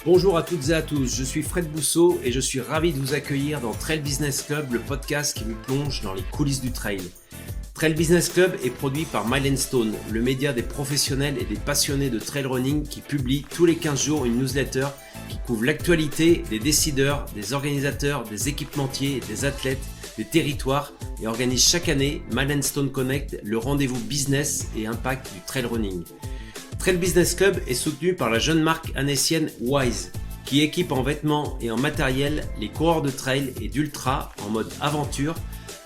Bonjour à toutes et à tous, je suis Fred Bousseau et je suis ravi de vous accueillir dans Trail Business Club, le podcast qui vous plonge dans les coulisses du trail. Trail Business Club est produit par Milestone, le média des professionnels et des passionnés de trail running qui publie tous les 15 jours une newsletter qui couvre l'actualité des décideurs, des organisateurs, des équipementiers, des athlètes, des territoires et organise chaque année Milestone Connect, le rendez-vous business et impact du trail running. Trail Business Club est soutenu par la jeune marque annécienne Wise, qui équipe en vêtements et en matériel les coureurs de trail et d'ultra en mode aventure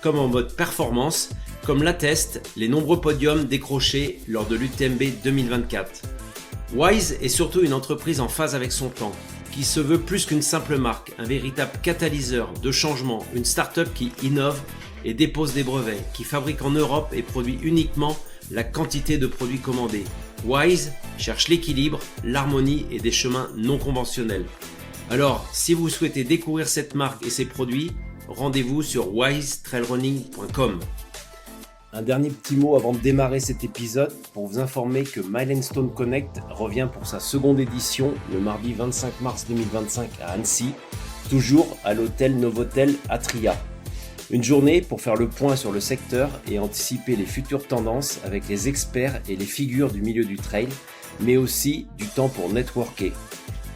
comme en mode performance, comme l'attestent les nombreux podiums décrochés lors de l'UTMB 2024. Wise est surtout une entreprise en phase avec son temps, qui se veut plus qu'une simple marque, un véritable catalyseur de changement, une start-up qui innove et dépose des brevets, qui fabrique en Europe et produit uniquement la quantité de produits commandés. Wise cherche l'équilibre, l'harmonie et des chemins non conventionnels. Alors, si vous souhaitez découvrir cette marque et ses produits, rendez-vous sur wisetrailrunning.com. Un dernier petit mot avant de démarrer cet épisode pour vous informer que Milestone Connect revient pour sa seconde édition le mardi 25 mars 2025 à Annecy, toujours à l'hôtel Novotel Atria. Une journée pour faire le point sur le secteur et anticiper les futures tendances avec les experts et les figures du milieu du trail, mais aussi du temps pour networker.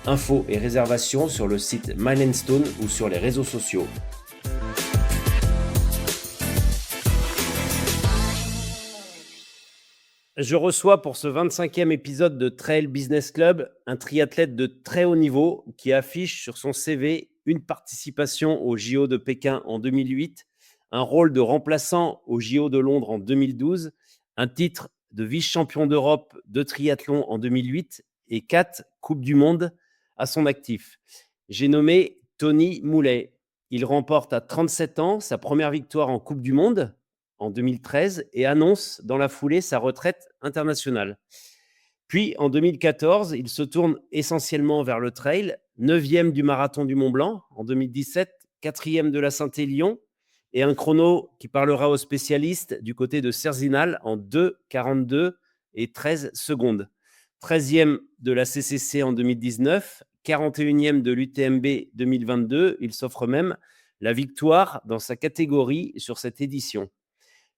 Infos et réservations sur le site Milestone ou sur les réseaux sociaux. Je reçois pour ce 25e épisode de Trail Business Club un triathlète de très haut niveau qui affiche sur son CV une participation au JO de Pékin en 2008, un rôle de remplaçant au JO de Londres en 2012, un titre de vice-champion d'Europe de triathlon en 2008 et 4 Coupes du Monde à son actif. J'ai nommé Tony Moulet. Il remporte à 37 ans sa première victoire en Coupe du Monde en 2013 et annonce dans la foulée sa retraite internationale. Puis en 2014, il se tourne essentiellement vers le trail, 9e du marathon du Mont Blanc en 2017, 4e de la Saint-Élion et un chrono qui parlera aux spécialistes du côté de Cerzinal en 2,42 et 13 secondes. 13e de la CCC en 2019, 41e de l'UTMB 2022, il s'offre même la victoire dans sa catégorie sur cette édition.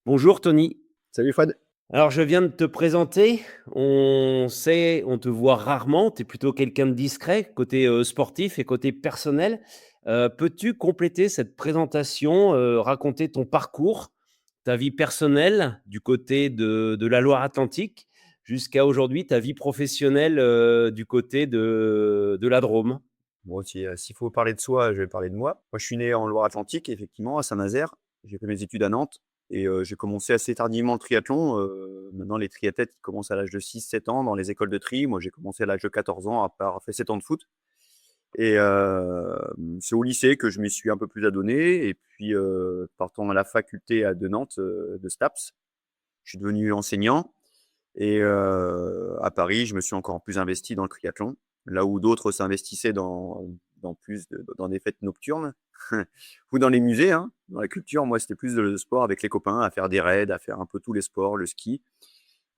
Bonjour Tony. Salut Fred. Alors je viens de te présenter, on te voit rarement, tu es plutôt quelqu'un de discret, côté sportif et côté personnel. Peux-tu compléter cette présentation, raconter ton parcours, ta vie personnelle du côté de la Loire-Atlantique, jusqu'à aujourd'hui ta vie professionnelle du côté de la Drôme? Bon, s'il faut parler de soi, je vais parler de moi. Moi, je suis né en Loire-Atlantique, effectivement, à Saint-Nazaire. J'ai fait mes études à Nantes et j'ai commencé assez tardivement le triathlon. Maintenant, les triathlètes ils commencent à l'âge de 6-7 ans dans les écoles de tri. Moi, j'ai commencé à l'âge de 14 ans après avoir fait 7 ans de foot. Et c'est au lycée que je m'y suis un peu plus adonné. Et puis, partant à la faculté de Nantes, de STAPS, je suis devenu enseignant. Et à Paris, je me suis encore plus investi dans le triathlon. Là où d'autres s'investissaient dans des fêtes nocturnes ou dans les musées, hein, dans la culture, moi, c'était plus le sport avec les copains, à faire des raids, à faire un peu tous les sports, le ski,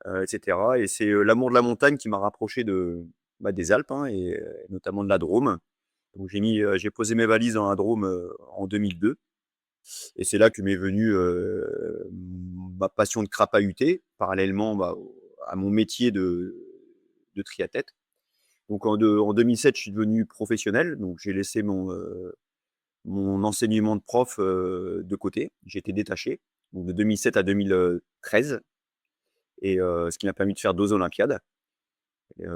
etc. Et c'est l'amour de la montagne qui m'a rapproché des Alpes, hein, et notamment de la Drôme. Donc j'ai posé mes valises dans la Drôme en 2002. Et c'est là que m'est venue ma passion de crapahuter, parallèlement à mon métier de triathlète. Donc en 2007, je suis devenu professionnel, donc j'ai laissé mon enseignement de prof de côté. J'ai été détaché, donc de 2007 à 2013, et ce qui m'a permis de faire 2 Olympiades.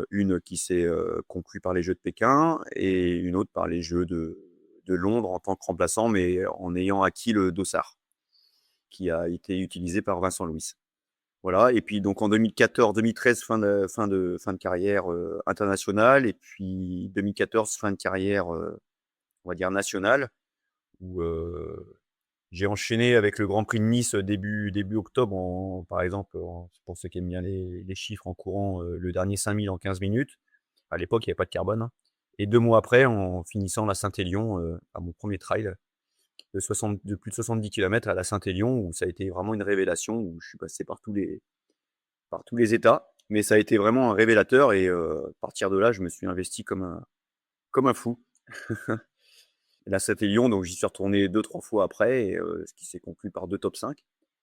Une qui s'est conclue par les Jeux de Pékin et une autre par les Jeux de Londres en tant que remplaçant, mais en ayant acquis le dossard qui a été utilisé par Vincent Louis. Voilà, et puis donc en 2014-2013, fin de carrière internationale, et puis 2014, fin de carrière, on va dire nationale, où j'ai enchaîné avec le Grand Prix de Nice début octobre, par exemple, pour ceux qui aiment bien les chiffres, en courant le dernier 5000 en 15 minutes. À l'époque, il n'y avait pas de carbone, hein. Et 2 mois après, en finissant la Saint-Élion, à mon premier trail de plus de 70 km à la Saint-Élion, où ça a été vraiment une révélation, où je suis passé par tous les états. Mais ça a été vraiment un révélateur, et à partir de là, je me suis investi comme un fou. Et là, c'était Lyon, donc j'y suis retourné 2-3 fois après et ce qui s'est conclu par 2 top 5.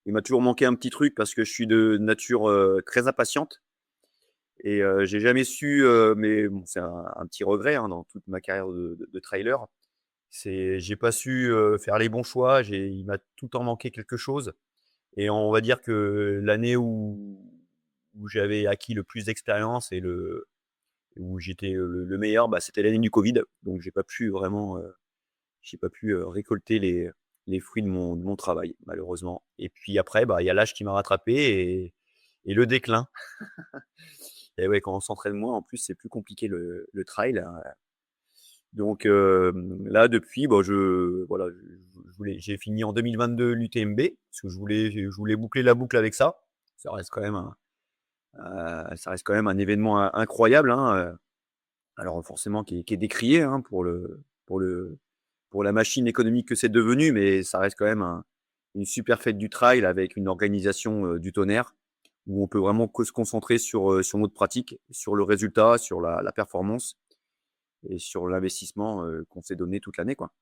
Il m'a toujours manqué un petit truc parce que je suis de nature, très impatiente et j'ai jamais su, mais bon, c'est un petit regret, hein, dans toute ma carrière de trailer. C'est j'ai pas su, faire les bons choix, il m'a tout le temps manqué quelque chose et on va dire que l'année où j'avais acquis le plus d'expérience et où j'étais, le meilleur, bah, c'était l'année du covid. Donc j'ai pas pu, récolter les fruits de mon travail, malheureusement. Et puis après, bah, il y a l'âge qui m'a rattrapé et le déclin. Et ouais, quand on s'entraîne moins, en plus, c'est plus compliqué le trail, hein. Donc là, depuis, bah, voilà, j'ai fini en 2022 l'UTMB parce que je voulais boucler la boucle avec ça. Ça reste quand même ça reste quand même un événement incroyable, hein, alors forcément qui est décrié, hein, pour la machine économique que c'est devenu, mais ça reste quand même une super fête du trail avec une organisation, du tonnerre, où on peut vraiment que se concentrer sur notre pratique, sur le résultat, sur la performance et sur l'investissement, qu'on s'est donné toute l'année, quoi.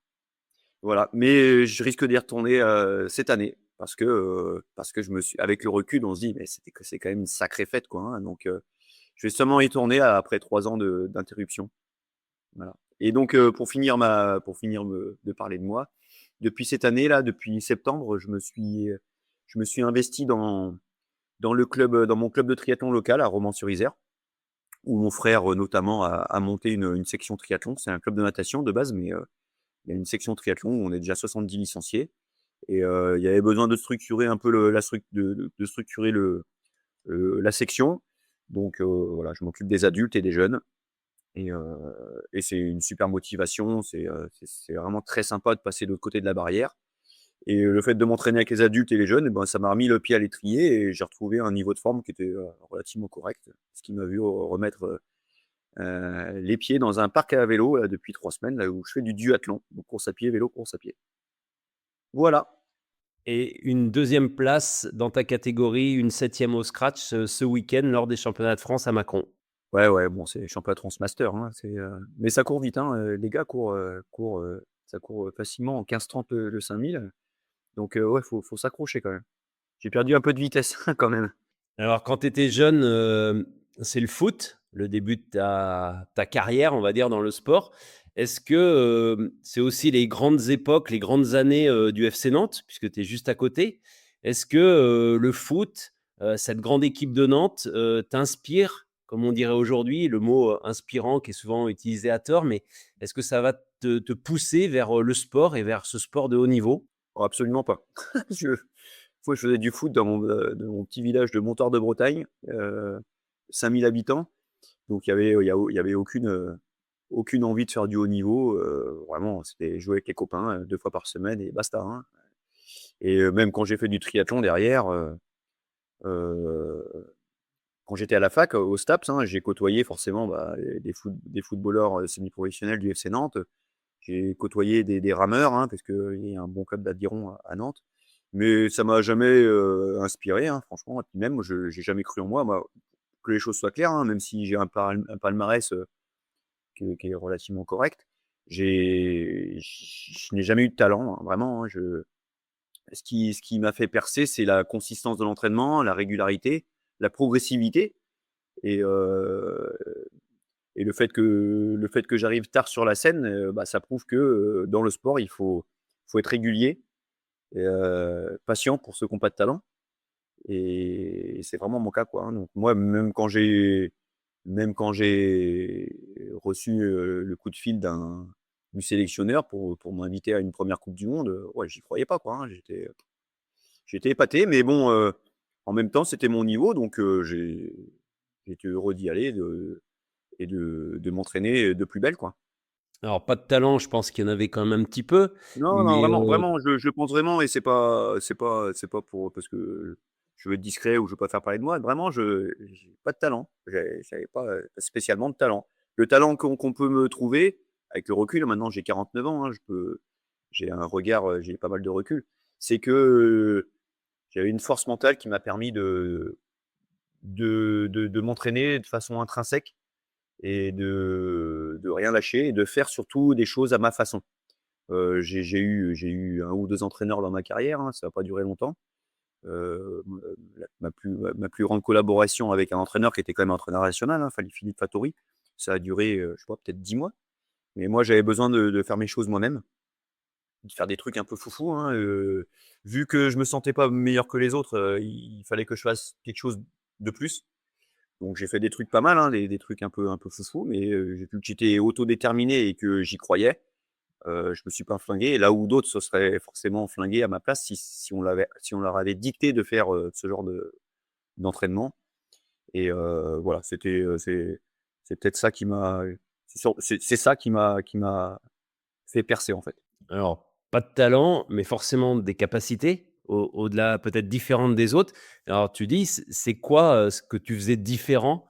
Voilà, mais je risque d'y retourner, cette année parce que je me suis avec le recul, on se dit: «Mais c'est quand même une sacrée fête, quoi, hein», donc je vais sûrement y tourner après 3 ans d'interruption. Voilà. Et donc, pour finir de parler de moi, depuis cette année-là, depuis septembre, je me suis investi dans mon club de triathlon local à Romans-sur-Isère, où mon frère, notamment a monté une section triathlon. C'est un club de natation de base, mais, il y a une section triathlon où on est déjà 70 licenciés et il y avait besoin de structurer un peu le la struc de structurer la section. Donc, voilà, je m'occupe des adultes et des jeunes. Et c'est une super motivation, c'est vraiment très sympa de passer de l'autre côté de la barrière et le fait de m'entraîner avec les adultes et les jeunes et ben, ça m'a remis le pied à l'étrier et j'ai retrouvé un niveau de forme qui était, relativement correct. Ce qui m'a vu remettre, les pieds dans un parc à vélo, là, depuis 3 semaines, là où je fais du duathlon, donc course à pied, vélo, course à pied. Voilà. Et une deuxième place dans ta catégorie, une septième au scratch ce week-end lors des championnats de France à Mâcon. Ouais, ouais, bon, c'est championnat Transmaster, hein, mais ça court vite, hein, les gars ça court, facilement en 15-30 le 5000, donc ouais, faut s'accrocher quand même. J'ai perdu un peu de vitesse quand même. Alors quand tu étais jeune, c'est le foot, le début de ta carrière, on va dire, dans le sport. Est-ce que, c'est aussi les grandes époques, les grandes années, du FC Nantes, puisque tu es juste à côté? Est-ce que, le foot, cette grande équipe de Nantes, t'inspire, comme on dirait aujourd'hui, le mot, inspirant qui est souvent utilisé à tort, mais est-ce que ça va te pousser vers, le sport et vers ce sport de haut niveau? Oh, absolument pas. Je Fois, je faisais du foot dans mon petit village de Montoire de Bretagne, 5 000 habitants, donc il y avait aucune envie de faire du haut niveau, vraiment, c'était jouer avec les copains, 2 fois par semaine et basta, hein. Et même quand j'ai fait du triathlon derrière, heu, quand j'étais à la fac, au STAPS, hein, j'ai côtoyé forcément, bah, des footballeurs, semi-professionnels du FC Nantes. J'ai côtoyé des rameurs, hein, parce qu'il y a un bon club d'aviron à Nantes. Mais ça m'a jamais, inspiré, hein, franchement. Et puis même, je j'ai jamais cru en moi. Que les choses soient claires, hein, même si j'ai un palmarès, qui est relativement correct, je n'ai jamais eu de talent, hein, vraiment, hein. Ce qui m'a fait percer, c'est la consistance de l'entraînement, la régularité, la progressivité et le fait que j'arrive tard sur la scène, bah, ça prouve que, dans le sport, faut être régulier et patient pour ceux qui ont pas de talent et c'est vraiment mon cas, quoi, hein. Donc moi, même quand j'ai reçu, le coup de fil du sélectionneur pour m'inviter à une première coupe du monde, ouais, j'y croyais pas, quoi, hein. J'étais épaté, mais bon, en même temps, c'était mon niveau, donc j'ai été heureux d'y aller et de m'entraîner de plus belle, quoi. Alors pas de talent, je pense qu'il y en avait quand même un petit peu, Non, non, mais, vraiment, je pense vraiment et c'est pas pour parce que je veux être discret ou je veux pas faire parler de moi. Vraiment, je j'ai pas de talent. J'avais pas, spécialement de talent. Le talent qu'on peut me trouver, avec le recul, maintenant j'ai 49 ans, hein, j'ai un regard, j'ai pas mal de recul. C'est que, j'avais une force mentale qui m'a permis de m'entraîner de façon intrinsèque et de rien lâcher et de faire surtout des choses à ma façon. J'ai eu 1 ou 2 entraîneurs dans ma carrière, hein, ça a pas duré longtemps. Ma plus grande collaboration avec un entraîneur qui était quand même un entraîneur national, hein, Philippe Fattori, ça a duré, je sais pas, peut-être 10 mois. Mais moi, j'avais besoin de faire mes choses moi-même, de faire des trucs un peu foufou, hein, vu que je me sentais pas meilleur que les autres, il fallait que je fasse quelque chose de plus. Donc j'ai fait des trucs pas mal, hein, des trucs un peu foufou, mais vu que j'étais autodéterminé et que j'y croyais, je me suis pas flingué. Et là où d'autres se seraient forcément flingués à ma place si on leur avait dicté de faire, ce genre d'entraînement. Et voilà, c'est peut-être ça qui m'a c'est ça qui m'a fait percer, en fait. Alors, pas de talent, mais forcément des capacités au-delà, peut-être différentes des autres. Alors tu dis, c'est quoi, ce que tu faisais différemment,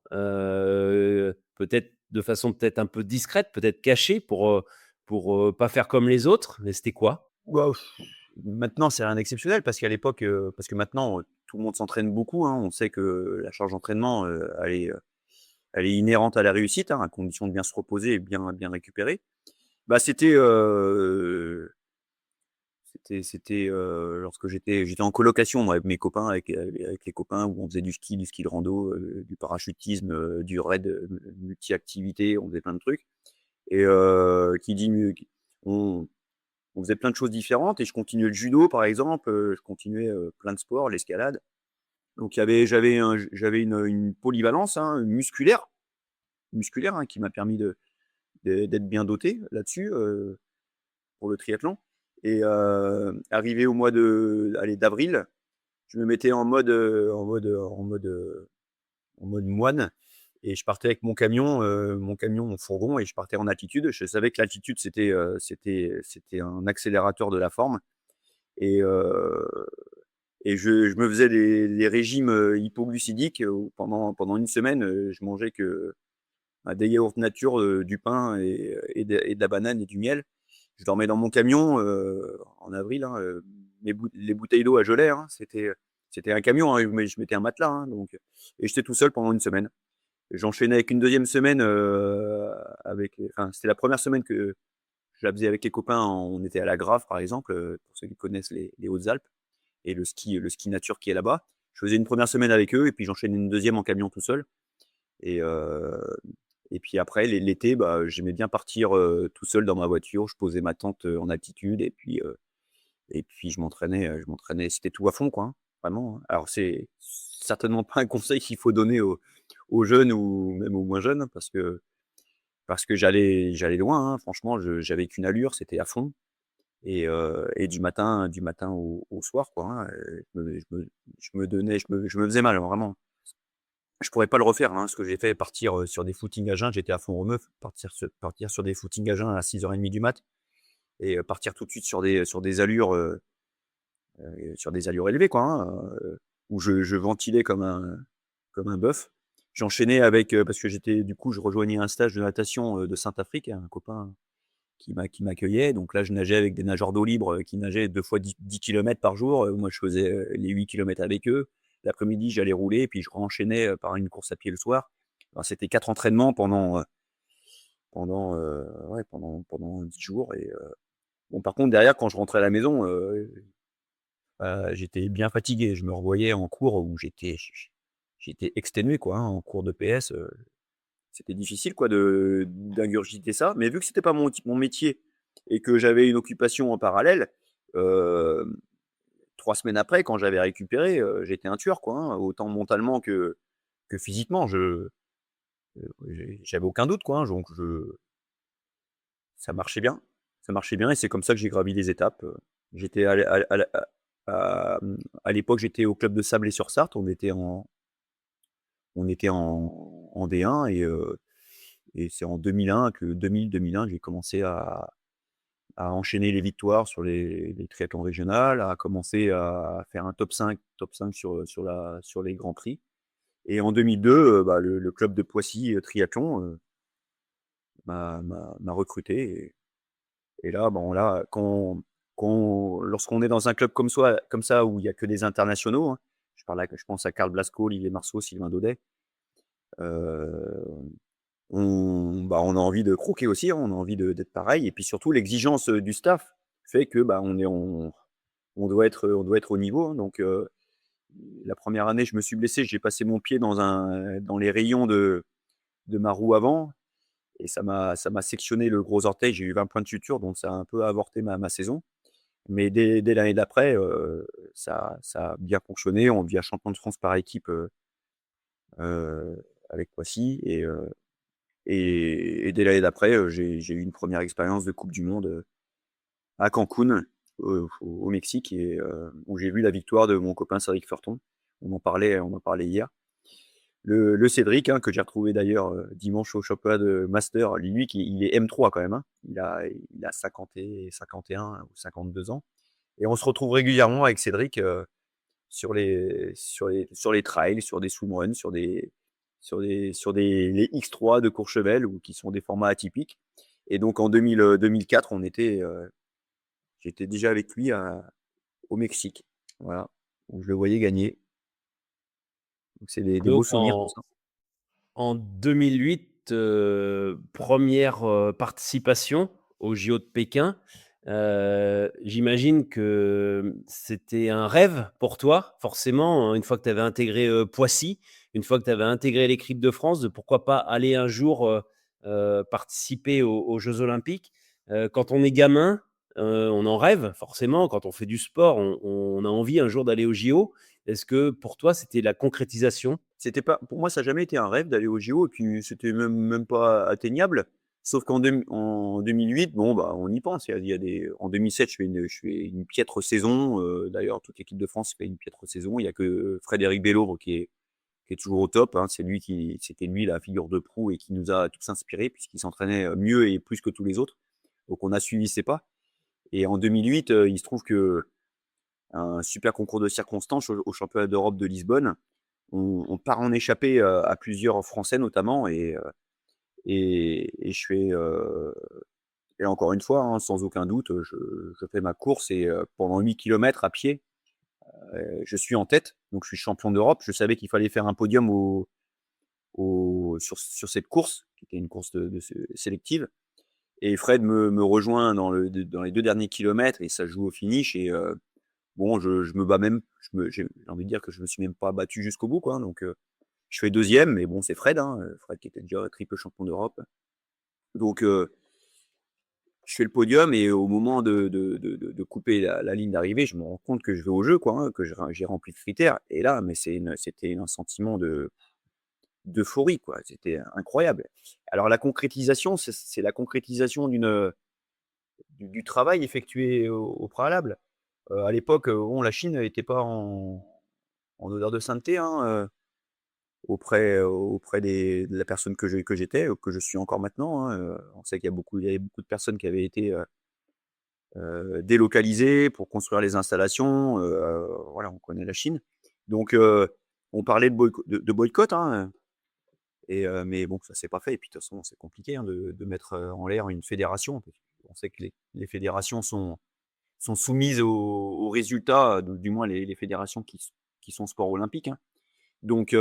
peut-être de façon peut-être un peu discrète, peut-être cachée pour pas faire comme les autres, mais c'était quoi? Bah, maintenant, c'est rien d'exceptionnel parce qu'à l'époque, parce que maintenant, tout le monde s'entraîne beaucoup, hein. On sait que la charge d'entraînement, elle est inhérente à la réussite, hein, à condition de bien se reposer et bien récupérer. Bah, c'était lorsque j'étais en colocation moi avec mes copains, avec les copains où on faisait du ski de rando, du parachutisme, du raid, multi-activités, on faisait plein de trucs et qui dit mu qui on on faisait plein de choses différentes et je continuais le judo par exemple, je continuais, plein de sports, l'escalade. Donc j'avais une polyvalence, hein, musculaire, hein, qui m'a permis d'être bien doté là-dessus, pour le triathlon. Et arrivé au mois d'avril, je me mettais en mode moine et je partais avec mon fourgon et je partais en altitude. Je savais que l'altitude c'était un accélérateur de la forme et je me faisais des régimes, hypoglycidiques, où pendant une semaine, je mangeais que, bah, des yaourts nature, du pain et de la banane et du miel. Je dormais dans mon camion, en avril, hein, les bouteilles d'eau à gelée, hein, c'était un camion, hein, mais je mettais un matelas, hein, donc et j'étais tout seul pendant une semaine. J'enchaînais avec une deuxième semaine, c'était la première semaine que je la faisais avec les copains, on était à la Grave, par exemple, pour ceux qui connaissent les Hautes-Alpes et le ski nature qui est là-bas. Je faisais une première semaine avec eux et puis j'enchaînais une deuxième en camion tout seul et puis après l'été, bah, j'aimais bien partir, tout seul dans ma voiture. Je posais ma tente, en altitude et puis je m'entraînais, c'était tout à fond quoi, hein, vraiment, hein. Alors c'est certainement pas un conseil qu'il faut donner aux jeunes ou même aux moins jeunes, hein, parce que j'allais loin, hein. Franchement, j'avais qu'une allure, c'était à fond et du matin au soir quoi, hein, je me faisais mal, hein, vraiment. Je pourrais pas le refaire, hein, ce que j'ai fait, partir, sur des footings à jeun, j'étais à fond remeuf, partir sur des footings à jeun à 6h30 du mat et partir tout de suite sur des allures élevées quoi, hein, où je ventilais comme un bœuf. J'enchaînais avec, parce que du coup, je rejoignais un stage de natation, de Saint-Afrique, un copain qui m'accueillait. Donc là, je nageais avec des nageurs d'eau libre, qui nageaient 2 fois 10 kilomètres par jour. Moi, je faisais, les 8 kilomètres avec eux. L'après-midi, j'allais rouler et puis je renchaînais, par une course à pied le soir. Alors c'était 4 entraînements pendant 10 jours et bon, par contre, derrière, quand je rentrais à la maison, j'étais bien fatigué. Je me revoyais en cours où j'étais exténué, quoi, hein, en cours de PS, c'était difficile, quoi, d'ingurgiter ça. Mais vu que c'était pas mon métier et que j'avais une occupation en parallèle, hem, 3 semaines après, quand j'avais récupéré, j'étais un tueur, quoi, hein, autant mentalement que physiquement. J'avais aucun doute, quoi, hein, donc ça marchait bien. Ça marchait bien et c'est comme ça que j'ai gravi les étapes. J'étais à l'époque, j'étais au club de Sablé-sur-Sarthe. On était en D1 et c'est en 2001 que 2000-2001 j'ai commencé à enchaîner les victoires sur les triathlons régionales, à commencer à faire un top 5 sur les grands prix et en 2002, bah, le club de Poissy, triathlon, m'a recruté et là, bon là, lorsqu'on est dans un club comme ça où il y a que des internationaux, hein, je pense à Karl Blasco, Olivier Marceau, Sylvain Daudet. Heu, on a envie de croquer aussi, hein, on a envie d'être pareil et puis surtout l'exigence, du staff fait que, bah, on doit être au niveau, hein, donc la première année, je me suis blessé, j'ai passé mon pied dans les rayons de ma roue avant et ça m'a sectionné le gros orteil. J'ai eu 20 points de suture, donc ça a un peu avorté ma saison. Mais dès l'année d'après, ça a bien fonctionné. On devient champion de France par équipe, avec Poissy et dès l'année d'après, j'ai eu une première expérience de coupe du monde, à Cancun, au Mexique et où j'ai vu la victoire de mon copain Cédric Forton. On en parlait hier. Le Cédric, hein, que j'ai retrouvé d'ailleurs, dimanche au championnat de master, lui qui il est M3 quand même, hein. Il a 51 ou 52 ans et on se retrouve régulièrement avec Cédric, sur les trails, sur des swimruns, sur des les X3 de Courchevel ou qui sont des formats atypiques et donc en 2004, j'étais déjà avec lui au Mexique, voilà, où je le voyais gagner. Donc c'est des beaux Donc souvenirs tout ça. en 2008, 1re, participation aux JO de Pékin. J'imagine que c'était un rêve pour toi, forcément, hein, une fois que tu avais intégré, Poissy, une fois que tu avais intégré l'équipe de France, de pourquoi pas aller un jour, participer aux jeux olympiques. Quand on est gamin, on en rêve forcément, quand on fait du sport, on a envie un jour d'aller aux JO. Est-ce que pour toi, c'était la concrétisation? C'était pas pour moi, ça a jamais été un rêve d'aller aux JO et puis c'était même pas atteignable. Sauf en 2008, bon, bah, on y pense. Il y a des en 2007, je fais une piètre saison, d'ailleurs toute l'équipe de France fait une piètre saison. Il y a que Frédéric Bellovre qui est toujours au top, hein. C'était lui la figure de proue et qui nous a tous inspirés puisqu'il s'entraînait, mieux et plus que tous les autres. Donc on a suivi ses pas et en 2008, il se trouve que un super concours de circonstances au championnat d'Europe de Lisbonne. On part en échappée, à plusieurs Français notamment et je fais, et encore une fois, hein, sans aucun doute, je fais ma course et pendant 8 kilomètres à pied, je suis en tête, donc je suis champion d'Europe. Je savais qu'il fallait faire un podium sur cette course, qui était une course de sélective et Fred me rejoint dans les 2 derniers kilomètres et ça joue au finish et bon, je me bats même j'ai envie de dire que je me suis même pas battu jusqu'au bout, quoi, hein, donc je fais deuxième, mais bon, c'est Fred, hein, Fred qui était déjà triple champion d'Europe. Donc, je fais le podium et au moment de couper la ligne d'arrivée, je me rends compte que je vais au jeu, quoi, hein, que j'ai rempli le critère. Et là, mais c'était un sentiment d'euphorie, quoi. C'était incroyable. Alors la concrétisation, c'est la concrétisation du travail effectué au préalable. À l'époque, bon, la Chine n'était pas en odeur de sainteté, hein, auprès de la personne que j'étais, que je suis encore maintenant, hein, on sait il y avait beaucoup de personnes qui avaient été, délocalisées pour construire les installations, voilà, on connaît la Chine. Donc on parlait de boycott, hein, mais bon, ça s'est pas fait et puis de toute façon, c'est compliqué, hein, de mettre, en l'air une fédération. Parce qu'on sait que les fédérations sont soumises aux résultats, du moins les fédérations qui sont sport olympique, hein. Donc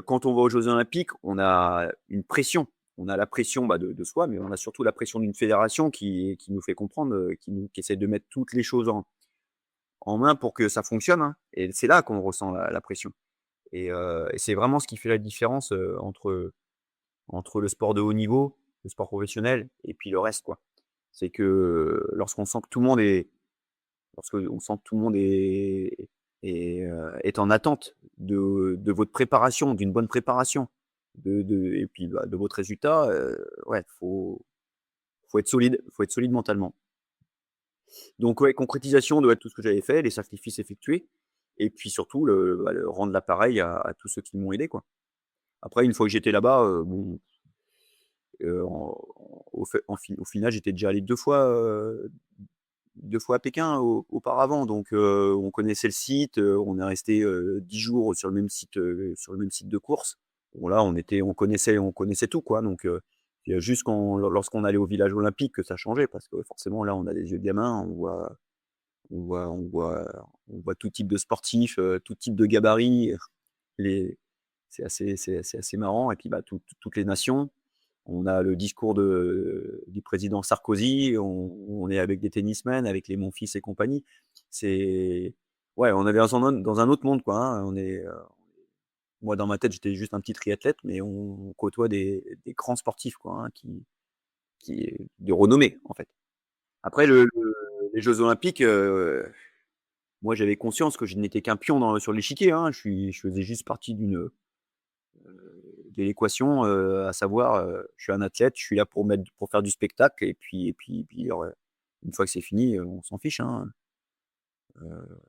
quand on va aux jeux olympiques, on a une pression. On a la pression, bah, de soi, mais on a surtout la pression d'une fédération qui nous fait comprendre, qui essaie de mettre toutes les choses en main pour que ça fonctionne, hein et c'est là qu'on ressent la pression et c'est vraiment ce qui fait la différence, entre le sport de haut niveau, le sport professionnel et puis le reste, quoi. C'est que lorsqu'on sent que tout le monde est lorsqu'on sent que tout le monde est en attente de votre préparation, d'une bonne préparation, et puis, bah, de votre résultat, ouais, faut être solide mentalement. Donc ouais, concrétisation de, ouais, tout ce que j'avais fait, les sacrifices effectués et puis surtout le rendre l'appareil à tous ceux qui m'ont aidé, quoi. Après une fois que j'étais là-bas, bon, en au final, j'étais déjà allé 2 fois à Pékin auparavant, donc on connaissait le site, on est resté, 10 jours sur le même site de course. Bon là, on connaissait tout, quoi, donc il y a juste lorsqu'on allait au village olympique que ça changeait parce que forcément là, on a des yeux de gamin, on voit tout type de sportifs, tout type de gabarits, les C'est assez marrant et puis, bah, toutes les nations. On a le discours du président Sarkozy, on est avec des tennismen, avec les Monfils et compagnie. C'est ouais, on est dans un autre monde, quoi, hein. Moi, dans ma tête, j'étais juste un petit triathlète, mais on côtoie des grands sportifs, quoi, hein, qui de renommée, en fait. Après les jeux olympiques, moi, j'avais conscience que je n'étais qu'un pion sur l'échiquier, hein. Je faisais juste partie de l'équation, à savoir, je suis un athlète, je suis là pour faire du spectacle et puis, une fois que c'est fini, on s'en fiche, hein. Heu,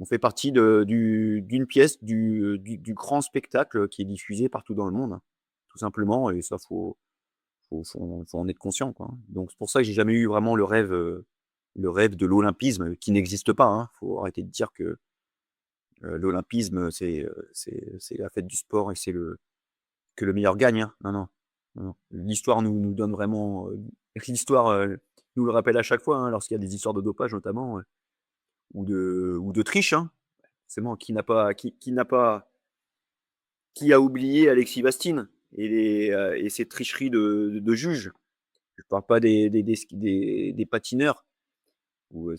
on fait partie d'une pièce du grand spectacle qui est diffusé partout dans le monde, hein, tout simplement et ça, faut en être conscient, quoi, hein. Donc c'est pour ça que j'ai jamais eu vraiment le rêve de l'olympisme qui n'existe pas, hein. Faut arrêter de dire que, l'olympisme, c'est la fête du sport et c'est que le meilleur gagne, hein. Non, non, non, non. L'histoire nous donne vraiment, l'histoire, nous le rappelle à chaque fois, hein, lorsqu'il y a des histoires de dopage notamment, ou de triche, hein. Forcément, qui a oublié Alexis Bastine et ses tricheries de juges? Je parle pas des patineurs ou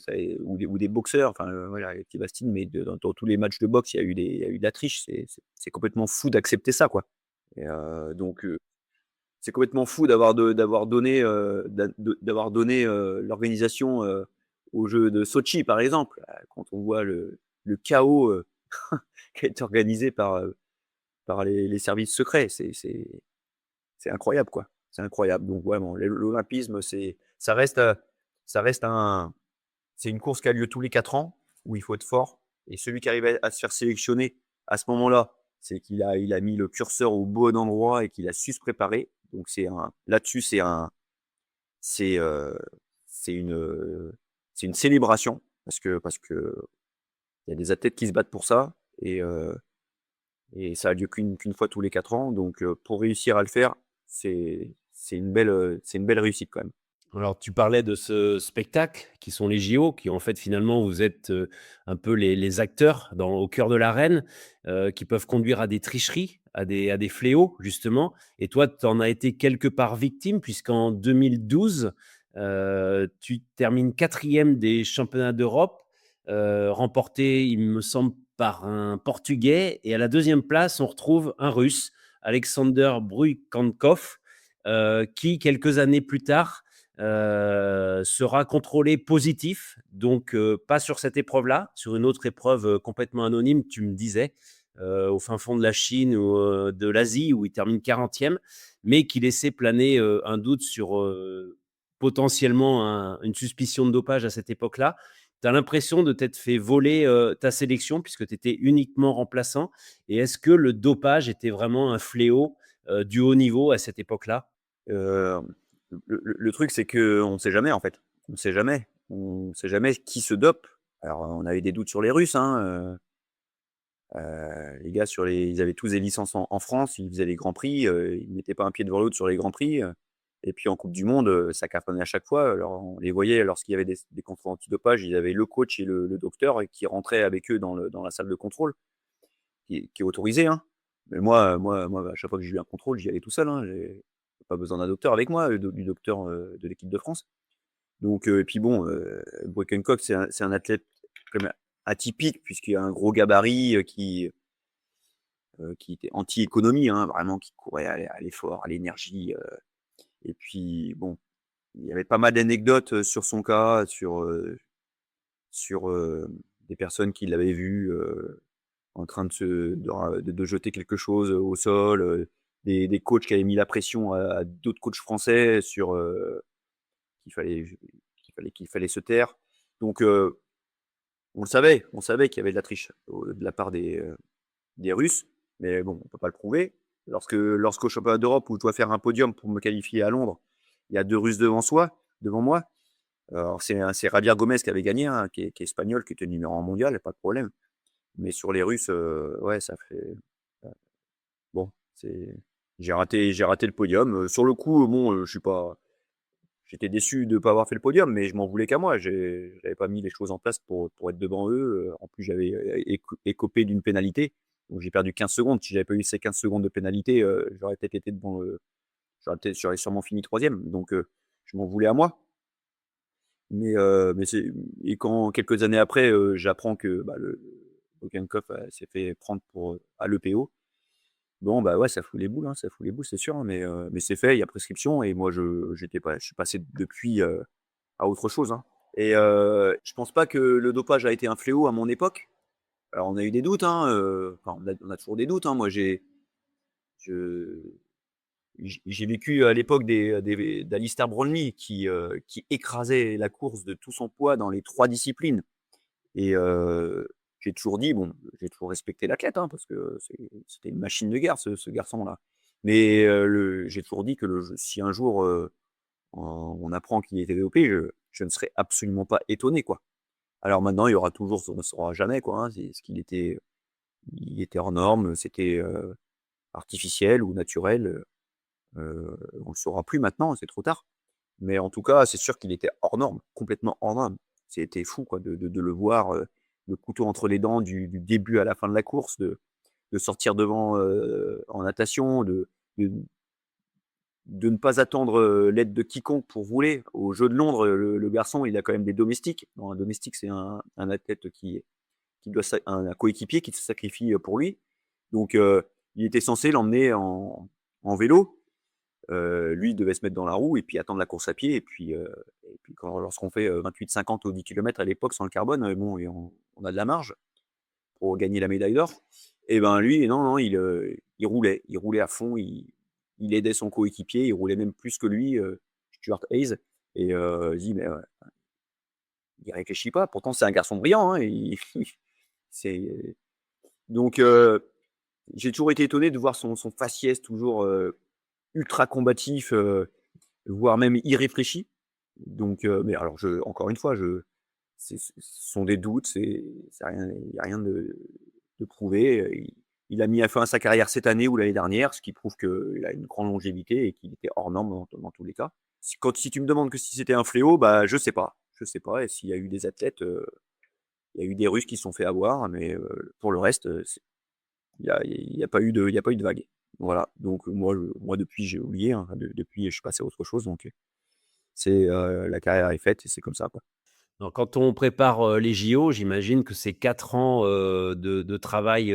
des boxeurs, enfin, voilà, Alexis Bastine, mais dans tous les matchs de boxe, il y a eu de la triche. C'est complètement fou d'accepter ça, quoi et donc c'est complètement fou d'avoir donné, l'organisation, aux Jeux de Sotchi, par exemple. Quand on voit le chaos, qui a été organisé par les services secrets, c'est incroyable, quoi. C'est incroyable. Donc vraiment, l'olympisme, ça reste c'est une course qui a lieu tous les 4 ans, où il faut être fort et celui qui arrive à se faire sélectionner à ce moment-là, c'est qu'il a mis le curseur au bon endroit et qu'il a su se préparer. Donc là-dessus, c'est, c'est une, c'est une célébration parce que il y a des athlètes qui se battent pour ça et ça a lieu qu'une fois tous les 4 ans. Donc pour réussir à le faire, c'est une belle réussite quand même. Alors, tu parlais de ce spectacle qui sont les JO, qui en fait finalement vous êtes un peu les acteurs au cœur de l'arène, qui peuvent conduire à des tricheries, à des fléaux justement. Et toi, tu en as été quelque part victime, puisqu'en 2012, tu termines quatrième des championnats d'Europe, remporté, il me semble, par un Portugais. Et à la deuxième place, on retrouve un Russe, Alexander Bruykhankov, qui, quelques années plus tard, sera contrôlé positif, donc pas sur cette épreuve-là, sur une autre épreuve complètement anonyme, tu me disais, au fin fond de la Chine ou de l'Asie, où il termine 40e, mais qui laissait planer un doute sur potentiellement une suspicion de dopage à cette époque-là. Tu as l'impression de t'être fait voler ta sélection, puisque tu étais uniquement remplaçant. Et est-ce que le dopage était vraiment un fléau du haut niveau à cette époque-là? Heu, le truc, c'est qu'on ne sait jamais, en fait. On ne sait jamais. On sait jamais qui se dope. Alors, on avait des doutes sur les Russes, hein, les gars ils avaient tous des licences en France, ils faisaient les grands prix, ils mettaient pas un pied devant l'autre sur les grands prix, et puis en coupe du monde, ça cartonnait à chaque fois. Alors on les voyait lorsqu'il y avait des contrôles antidopage, ils avaient le coach et le docteur qui rentraient avec eux dans la salle de contrôle, qui est autorisée, hein. Mais moi, à chaque fois que j'ai eu un contrôle, j'y allais tout seul, hein. J'ai pas besoin d'un docteur avec moi, du docteur, de l'équipe de France. Donc et puis bon, Boykenkoff, c'est un athlète quand même atypique puisqu'il a un gros gabarit, qui était anti-économie, hein, vraiment qui courait à l'effort, à l'énergie, et puis bon, il y avait pas mal d'anecdotes, sur son cas, sur des personnes qui l'avaient vu, en train de jeter quelque chose, au sol, des coachs qui avaient mis la pression à d'autres coachs français qu'il fallait qu'il fallait se taire. Donc on savait qu'il y avait de la triche de la part des Russes, mais bon, on peut pas le prouver. Lorsqu'au championnat d'Europe où je dois faire un podium pour me qualifier à Londres, il y a 2 Russes devant moi. Alors c'est Javier Gomez qui avait gagné, hein, qui est espagnol, qui était numéro 1 mondial, pas de problème. Mais sur les Russes, ouais, ça fait bon, j'ai raté le podium. Sur le coup, bon, je suis pas j'étais déçu de ne pas avoir fait le podium, mais je m'en voulais qu'à moi. J'avais pas mis les choses en place pour être devant eux. En plus, j'avais écopé d'une pénalité. Donc j'ai perdu 15 secondes. Si j'avais pas eu ces 15 secondes de pénalité, j'aurais sûrement fini 3e. Donc je m'en voulais à moi. Mais quand quelques années après, j'apprends que, le Bokenkopf, s'est fait prendre à l'EPO. Bon, bah, ouais, ça fout les boules, hein, ça fout les boules, c'est sûr, hein, mais c'est fait, il y a prescription et moi je suis passé depuis, à autre chose, hein. Et je pense pas que le dopage a été un fléau à mon époque. Alors on a eu des doutes, hein, enfin on a toujours des doutes, hein. Moi je j'ai vécu à l'époque d'Alistair Brownlee qui écrasait la course de tout son poids dans les 3 disciplines et j'ai toujours dit bon, j'ai toujours respecté l'athlète, hein, parce que c'était une machine de guerre ce garçon-là. Mais j'ai toujours dit que si un jour, on apprend qu'il était dopé, je ne serais absolument pas étonné, quoi. Alors maintenant, il y aura toujours, on ne saura jamais, quoi, hein, est-ce il était hors norme, c'était, artificiel ou naturel, on le saura plus maintenant, c'est trop tard. Mais en tout cas, c'est sûr qu'il était hors norme, complètement hors norme. C'était fou, quoi, de le voir, le couteau entre les dents du début à la fin de la course, de sortir devant, en natation, de de ne pas attendre, l'aide de quiconque pour rouler. Aux Jeux de Londres, le garçon, il a quand même des domestiques. Bon, un domestique, c'est un athlète qui doit un coéquipier qui se sacrifie, pour lui. Donc il était censé l'emmener en vélo. Lui, il devait se mettre dans la roue et puis attendre la course à pied. Et puis lorsqu'on fait 28,50 au 10 km à l'époque sans le carbone, bon, et on a de la marge pour gagner la médaille d'or. Et ben lui, non, non, il roulait à fond, il aidait son coéquipier, il roulait même plus que lui, Stuart Hayes. Et je dis, mais il réfléchit pas. Pourtant, c'est un garçon brillant, hein, c'est donc j'ai toujours été étonné de voir son faciès toujours ultra combatif, voire même irréfléchi. Donc, mais alors, encore une fois, ce sont des doutes, c'est rien, il n'y a rien de prouvé. Il a mis à fin à sa carrière cette année ou l'année dernière, ce qui prouve qu'il a une grande longévité et qu'il était hors norme dans tous les cas. Si tu me demandes que si c'était un fléau, bah je sais pas. Je sais pas. Et s'il y a eu des athlètes, il y a eu des Russes qui se sont fait avoir, mais pour le reste, il y a pas eu de vague. Voilà. Donc moi depuis j'ai oublié, hein, depuis je suis passé à autre chose. Donc la carrière est faite et c'est comme ça, quoi. Donc, quand on prépare les JO, j'imagine que c'est 4 ans de travail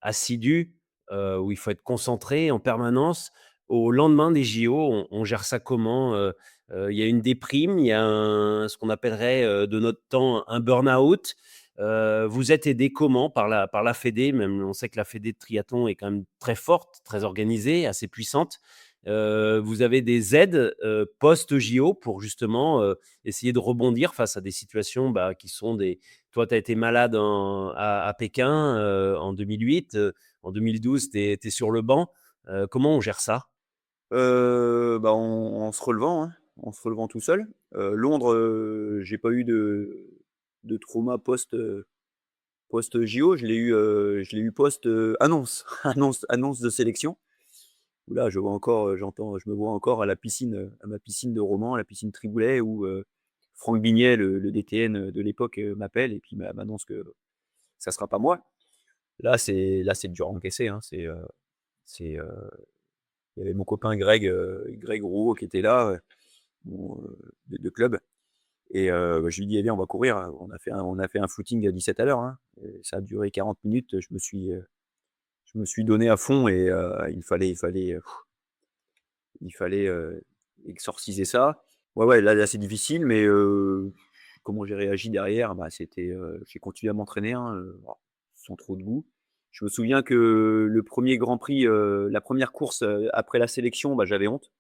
assidu, où il faut être concentré en permanence. Au lendemain des JO, on gère ça comment? Il y a une déprime, il y a ce qu'on appellerait de notre temps un burn-out. Vous êtes aidé comment par la Fédé? Même on sait que la Fédé de triathlon est quand même très forte, très organisée, assez puissante. Vous avez des aides post-JO pour justement essayer de rebondir face à des situations qui sont des. Toi, tu as été malade à Pékin en 2008. En 2012, tu es sur le banc. Comment on gère ça? Bah, en se relevant, hein, en se relevant tout seul. Londres, j'ai pas eu de trauma post JO, je l'ai eu post, annonce annonce de sélection. Où là, je me vois encore à la piscine, à ma piscine de Romans, à la piscine Triboulet où, Franck Bignet, le DTN de l'époque, m'appelle et puis m'annonce que ça sera pas moi. Là, c'est dur à encaisser, hein. C'est, il y avait mon copain Greg Rouault qui était là, mon, de club. Et je lui dis: «Eh bien, on va courir». On a fait un footing à 17 à l'heure, hein, et ça a duré 40 minutes. Je me suis donné à fond et il fallait exorciser ça. Ouais, ouais, là, c'est difficile, mais comment j'ai réagi derrière? Bah, j'ai continué à m'entraîner, hein, sans trop de goût. Je me souviens que le premier Grand Prix, la première course, après la sélection, bah, j'avais honte.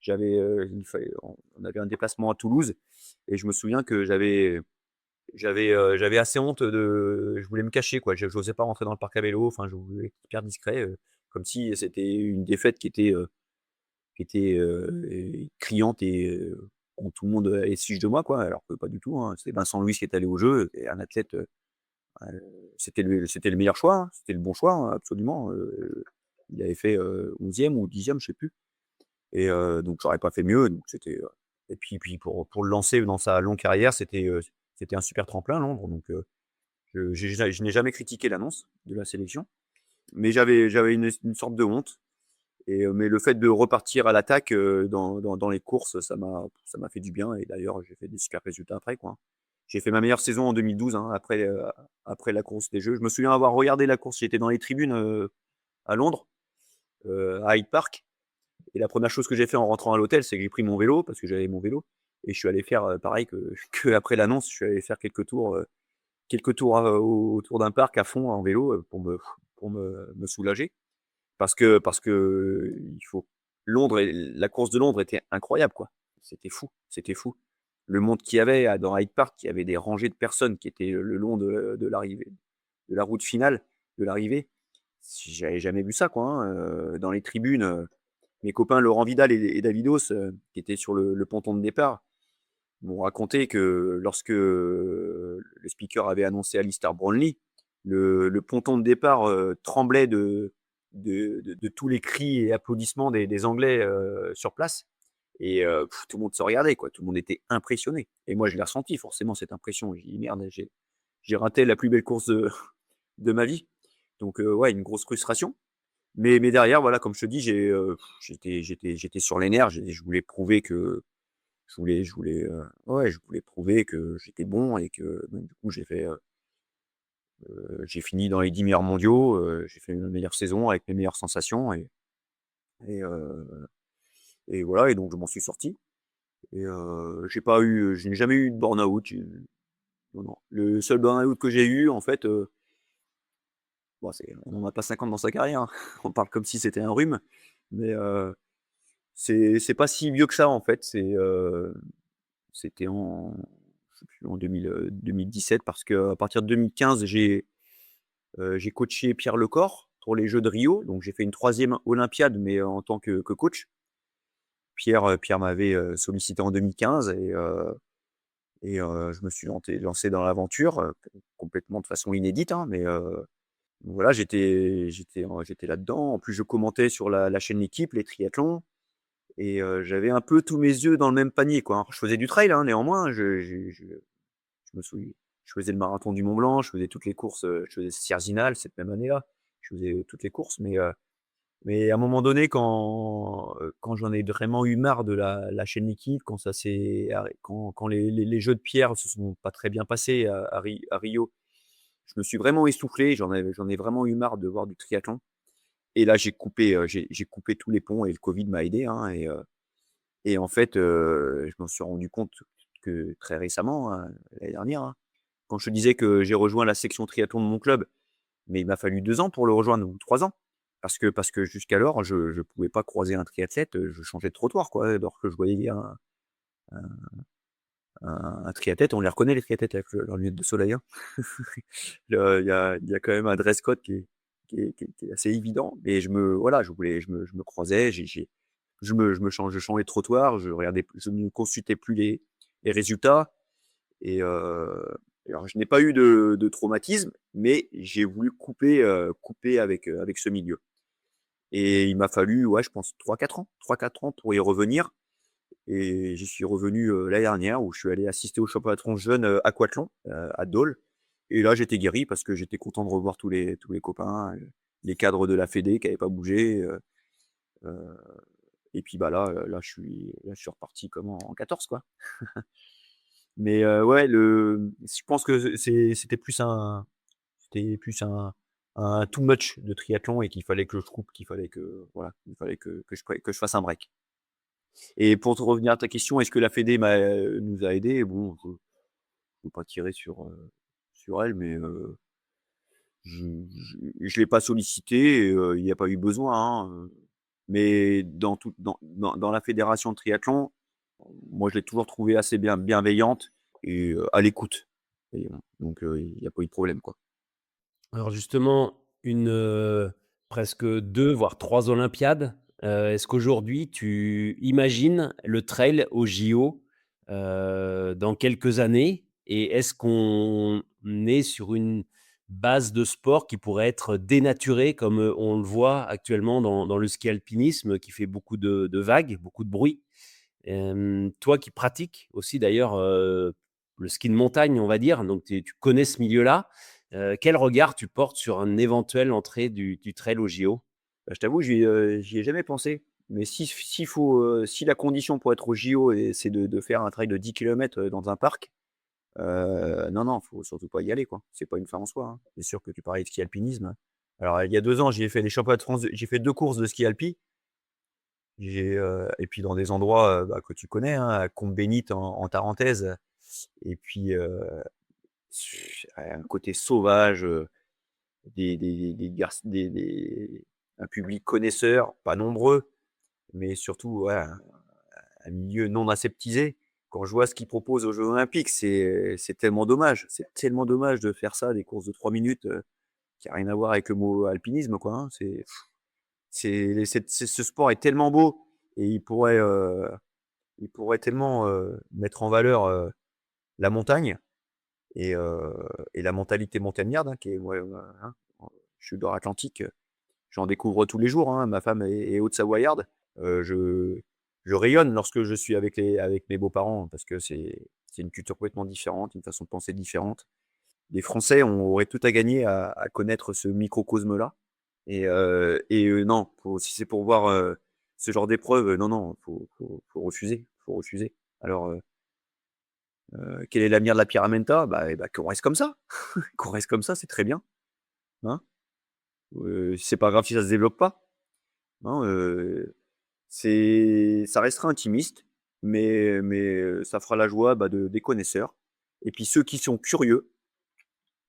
On avait un déplacement à Toulouse et je me souviens que j'avais assez honte je voulais me cacher, quoi. J'osais pas rentrer dans le parc à vélo, enfin, je voulais être hyper discret, comme si c'était une défaite qui était criante et où tout le monde allait se fiche de moi, quoi, alors que pas du tout, hein. C'est Vincent Louis qui est allé au jeu et un athlète, c'était le meilleur choix, hein, c'était le bon choix, hein, absolument, il avait fait, 11e ou 10e, je sais plus. Et donc j'aurais pas fait mieux, donc et puis pour le lancer dans sa longue carrière, c'était un super tremplin Londres, donc je n'ai jamais critiqué l'annonce de la sélection. mais j'avais une sorte de honte. Mais le fait de repartir à l'attaque dans les courses, ça m'a fait du bien. Et d'ailleurs, j'ai fait des super résultats après, quoi. J'ai fait ma meilleure saison en 2012, hein, après la course des Jeux. Je me souviens avoir regardé la course. J'étais dans les tribunes à Londres, à Hyde Park. Et la première chose que j'ai fait en rentrant à l'hôtel, c'est que j'ai pris mon vélo, parce que j'avais mon vélo. Et je suis allé faire, pareil que après l'annonce, je suis allé faire quelques tours autour d'un parc à fond en vélo pour me soulager. Parce que il faut la course de Londres était incroyable, quoi. C'était fou, c'était fou. Le monde qu'il y avait dans Hyde Park, il y avait des rangées de personnes qui étaient le long de l'arrivée, de la route finale, de l'arrivée. J'avais jamais vu ça, quoi, hein. Dans les tribunes, mes copains Laurent Vidal et Davidos, qui étaient sur le ponton de départ, m'ont raconté que lorsque le speaker avait annoncé Alistair Brownlee, le ponton de départ tremblait de tous les cris et applaudissements des Anglais sur place. Et tout le monde se regardait, quoi. Tout le monde était impressionné. Et moi, je l'ai ressenti forcément, cette impression. J'ai dit, merde, j'ai raté la plus belle course de ma vie. Donc, ouais, une grosse frustration. Mais derrière, voilà, comme je te dis, j'étais sur les nerfs. Je voulais prouver que ouais, je voulais prouver que j'étais bon et que donc du coup j'ai fini dans les 10 meilleurs mondiaux, j'ai fait une meilleure saison avec mes meilleures sensations et heu et voilà et donc je m'en suis sorti et je n'ai jamais eu de burn-out, non, non. Le seul burn-out que j'ai eu en fait, bon on n'en a pas 50 dans sa carrière, hein. On parle comme si c'était un rhume, mais c'est pas si vieux que ça en fait, c'était je sais plus, en 2017 parce qu'à partir de 2015, j'ai coaché Pierre Lecor pour les Jeux de Rio. Donc j'ai fait une 3e olympiade, mais en tant que coach. Pierre m'avait sollicité en 2015 et je me suis lancé dans l'aventure complètement de façon inédite, hein, mais voilà, j'étais là-dedans. En plus, je commentais sur la chaîne L'équipe, les triathlons. Et j'avais un peu tous mes œufs dans le même panier, quoi, hein. Je faisais du trail, hein, néanmoins, je me souviens, je faisais le marathon du Mont Blanc, je faisais toutes les courses, je faisais Sierzinal cette même année-là. Je faisais toutes les courses, mais à un moment donné, quand j'en ai vraiment eu marre de la chaîne liquide, quand ça s'est arrê quand les jeux de pierre se sont pas très bien passés à Rio, je me suis vraiment essoufflé, j'en ai vraiment eu marre de voir du triathlon et là j'ai coupé tous les ponts et le covid m'a aidé, hein et en fait, je m'en suis rendu compte que très récemment, hein, l'année dernière, hein, quand je te disais que j'ai rejoint la section triathlon de mon club, mais il m'a fallu 2 ans pour le rejoindre ou 3 ans. Parce que jusqu'alors, je pouvais pas croiser un triathlète, je changeais de trottoir, quoi. Alors que je voyais un un triathlète, on les reconnaît les triathlètes avec leurs lunettes de soleil, hein. Il y a quand même un dress code qui est assez évident et voilà, je me croisais, je changeais de trottoir, je ne consultais plus les résultats et alors je n'ai pas eu de traumatisme, mais j'ai voulu couper avec ce milieu et il m'a fallu, ouais, je pense 3-4 ans pour y revenir et j'y suis revenu, l'année dernière où je suis allé assister au championnat de France jeunes, aquathlon, à Dole et là j'étais guéri parce que j'étais content de revoir tous les copains, les cadres de la fédé qui avaient pas bougé, heu et puis, bah, là je suis reparti comme en 14, quoi. Mais ouais, je pense que c'était plus un too much de triathlon et qu'il fallait que je coupe, qu'il fallait que voilà, il fallait que je fasse un break. Et pour te revenir à ta question, est-ce que la fédé nous a aidés? Bon, je veux pas tirer sur elle, mais je l'ai pas sollicité et il y a pas eu besoin, hein, mais dans la fédération de triathlon, moi je l'ai toujours trouvée assez bienveillante et à l'écoute et donc il y a pas eu de problème, quoi. Alors justement, presque 2 voire 3 olympiades. Est-ce qu'aujourd'hui tu imagines le trail aux JO, dans quelques années? Et est-ce qu'on est sur une base de sport qui pourrait être dénaturée comme, on le voit actuellement dans le ski alpinisme qui fait beaucoup de vagues, beaucoup de bruit? Toi qui pratiques aussi d'ailleurs, le ski de montagne, on va dire, donc tu connais ce milieu-là. Quel regard tu portes sur une éventuelle entrée du trail au JO? Bah, je t'avoue, j'y ai jamais pensé. Mais si la condition pour être au JO c'est de faire un trail de 10 kilomètres, dans un parc, non, non, faut surtout pas y aller, quoi. C'est pas une fin en soi, hein. C'est sûr que tu parlais de ski alpinisme. Alors, il y a 2 ans, j'ai fait les championnats de France j'ai fait 2 courses de ski alpi. Et puis dans des endroits, bah, que tu connais, hein, à Combe-Bénite en Tarentaise et puis, un côté sauvage, des garç des un public connaisseur, pas nombreux, mais surtout, ouais, un milieu non aseptisé. Quand je vois ce qu'ils proposent aux Jeux olympiques, c'est tellement dommage. C'est tellement dommage de faire ça, des courses de 3 minutes, qui a rien à voir avec le mot alpinisme, quoi, hein. Ce sport est tellement beau et il pourrait tellement, mettre en valeur, la montagne et la mentalité montagnarde, hein, qui est ouais, hein, je suis dans l'Atlantique, j'en découvre tous les jours, hein. Ma femme est haute-savoyarde. Je rayonne lorsque je suis avec mes beaux-parents parce que c'est une culture complètement différente, une façon de penser différente. Les Français auraient tout à gagner à connaître ce microcosme-là non, si c'est pour voir, ce genre d'épreuve, non, non, faut refuser, faut refuser. Alors, quel est l'avenir de la Pyramenta? Bah, qu'on reste comme ça, qu'on reste comme ça, c'est très bien, hein. C'est pas grave si ça se développe pas, hein, ça restera intimiste, mais ça fera la joie, bah, des connaisseurs et puis ceux qui sont curieux,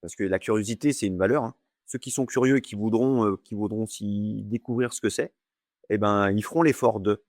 parce que la curiosité, c'est une valeur, hein. Ceux qui sont curieux et qui voudront s'y découvrir ce que c'est, et ben, ils feront l'effort de.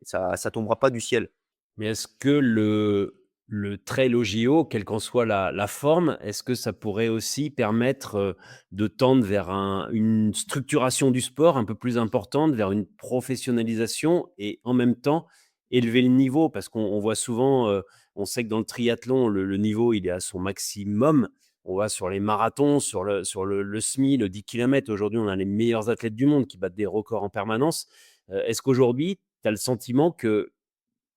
Ça tombera pas du ciel. Mais est-ce que le trail au JO, quelle qu'en soit la forme, est-ce que ça pourrait aussi permettre, de tendre vers une structuration du sport un peu plus importante, vers une professionnalisation et en même temps élever le niveau? Parce qu'on voit souvent, on sait que dans le triathlon, le niveau, il est à son maximum. On va sur les marathons, sur le semi, le 10 kilomètres. Aujourd'hui, on a les meilleurs athlètes du monde qui battent des records en permanence. Est-ce qu'aujourd'hui, tu as le sentiment que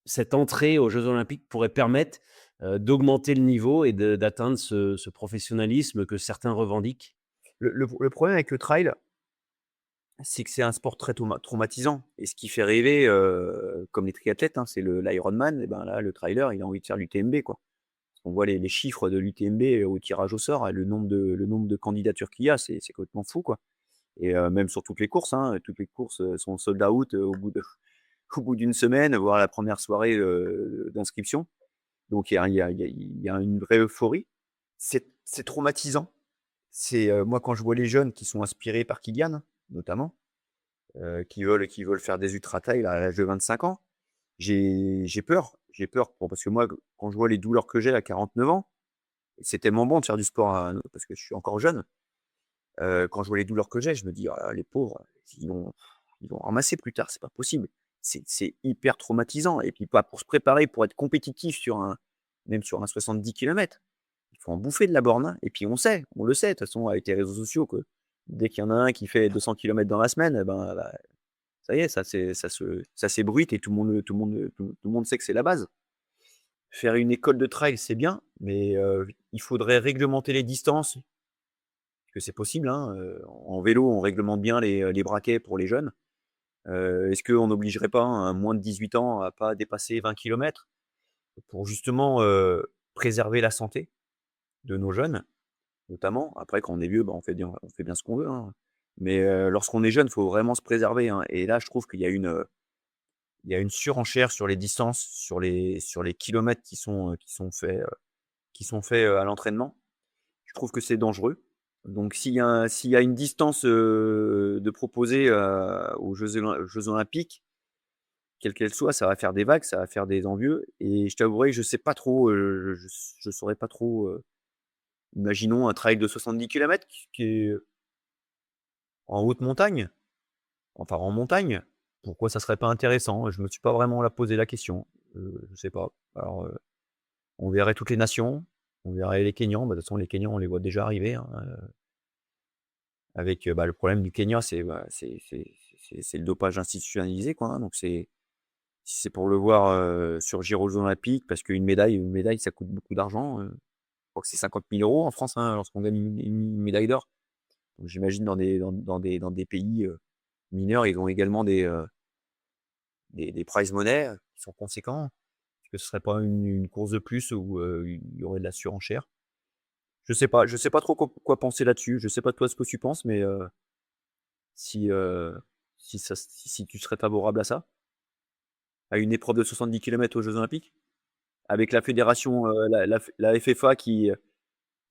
cette entrée aux Jeux olympiques pourrait permettre, d'augmenter le niveau et d'atteindre ce professionnalisme que certains revendiquent? Le problème avec le trail, c'est que c'est un sport très traumatisant et ce qui fait rêver, comme les triathlètes, hein, c'est l'Ironman et ben, là, le trailer, il a envie de faire l'UTMB, quoi. On voit les chiffres de l'UTMB au tirage au sort et le nombre de candidatures qu'il y a, c'est complètement fou, quoi et même sur toutes les courses, sont sold out, au bout d'une semaine, voire la première soirée, d'inscription. Donc il y a une vraie euphorie. C'est traumatisant. Moi quand je vois les jeunes qui sont inspirés par Kylian, notamment, qui veulent faire des ultra trail à l'âge de 25 ans, j'ai peur. J'ai peur parce que moi, quand je vois les douleurs que j'ai à 49 ans, c'est tellement bon de faire du sport parce que je suis encore jeune. Quand je vois les douleurs que j'ai, je me dis: «Oh là là, les pauvres, ils vont ramasser plus tard, c'est pas possible». C'est hyper traumatisant et puis pas pour se préparer pour être compétitif même sur un 70 kilomètres. Il faut en bouffer de la borne, hein et puis on le sait de toute façon avec les réseaux sociaux que dès qu'il y en a un qui fait 200 kilomètres dans la semaine et ben, bah, ça y est, ça s'ébruite et tout le monde sait que c'est la base. Faire une école de trail, c'est bien, mais il faudrait réglementer les distances, que c'est possible, hein, en vélo, on réglemente bien les braquets pour les jeunes. Est-ce qu'on n'obligerait pas un moins de 18 ans à pas dépasser 20 kilomètres pour justement, préserver la santé de nos jeunes, notamment? Après quand on est vieux, bah, on fait bien ce qu'on veut, hein. Mais, lorsqu'on est jeune, il faut vraiment se préserver, hein et là, je trouve qu'il y a une surenchère sur les distances, sur les kilomètres qui sont faits, à l'entraînement. Je trouve que c'est dangereux. Donc s'il y a une distance, de proposer, aux Jeux olympiques, quelle qu'elle soit, ça va faire des vagues, ça va faire des envieux et je t'avouerai que je sais pas trop, je saurais pas trop, imaginons un trail de 70 kilomètres qui est en haute montagne, enfin en montagne, pourquoi ça serait pas intéressant? Je me suis pas vraiment posé la question, je sais pas. Alors, on verrait toutes les nations, on verrait les Kenyans, bah, de toute façon les Kenyans on les voit déjà arriver, hein, avec, bah, le problème du Kenya c'est le dopage institutionnalisé, quoi, hein, donc si c'est pour le voir, surgir aux Olympiques parce qu'une médaille ça coûte beaucoup d'argent, crois que c'est 50 000 € en France, hein, lorsqu'on gagne une médaille d'or. Donc j'imagine dans des pays, mineurs, ils ont également des prize money, qui sont conséquents. Est-ce que ce serait pas une course de plus où, il y aurait de la surenchère? Je sais pas trop quoi penser là-dessus. Je sais pas toi ce que tu penses, mais, si, si tu serais favorable à ça? À une épreuve de 70 kilomètres aux Jeux olympiques? Avec la fédération, la FFA qui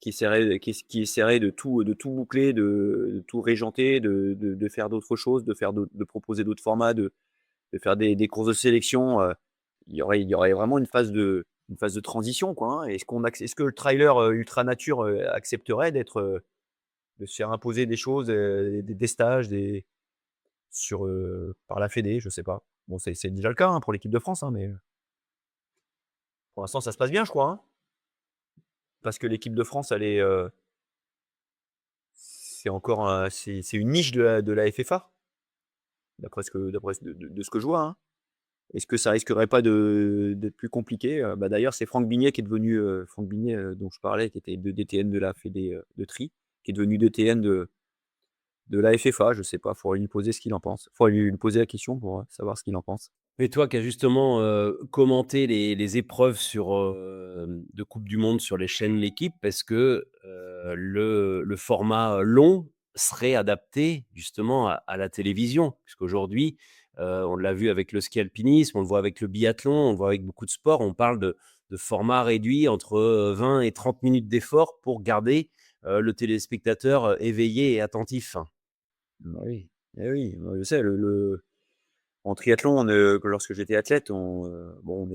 essaierait de tout boucler, de tout régenter, de faire d'autres choses, de proposer d'autres formats, de faire des courses de sélection, il y aurait vraiment une phase de transition, quoi, hein. Est-ce que le trailer, ultra nature, accepterait de se faire imposer des choses, des stages, par la fédé? Je sais pas. Bon, c'est déjà le cas, hein, pour l'équipe de France, hein, mais pour l'instant ça se passe bien, je crois, hein? Parce que l'équipe de France, elle est, c'est encore c'est une niche de la FFA, d'après ce que je vois, hein. Est-ce que ça risquerait pas d'être plus compliqué? Bah, d'ailleurs, c'est Franck Bignet qui est devenu, Franck Bignet, dont je parlais, qui était DTN de la fédé, de tri, qui est devenu DTN de la FFA. Je sais pas, faudrait lui poser ce qu'il en pense. Faudrait lui poser la question pour, savoir ce qu'il en pense. Et toi qui as justement, commenté les épreuves de coupe du monde sur les chaînes L'Équipe, est-ce que, le format long serait adapté justement à la télévision? Puisqu'aujourd'hui, on l'a vu avec le ski alpinisme, on le voit avec le biathlon, on le voit avec beaucoup de sports, on parle de formats réduits entre, 20 et 30 minutes d'effort pour garder, le téléspectateur, éveillé et attentif. Bah, oui, eh oui, moi je sais en triathlon, lorsque j'étais athlète, bon,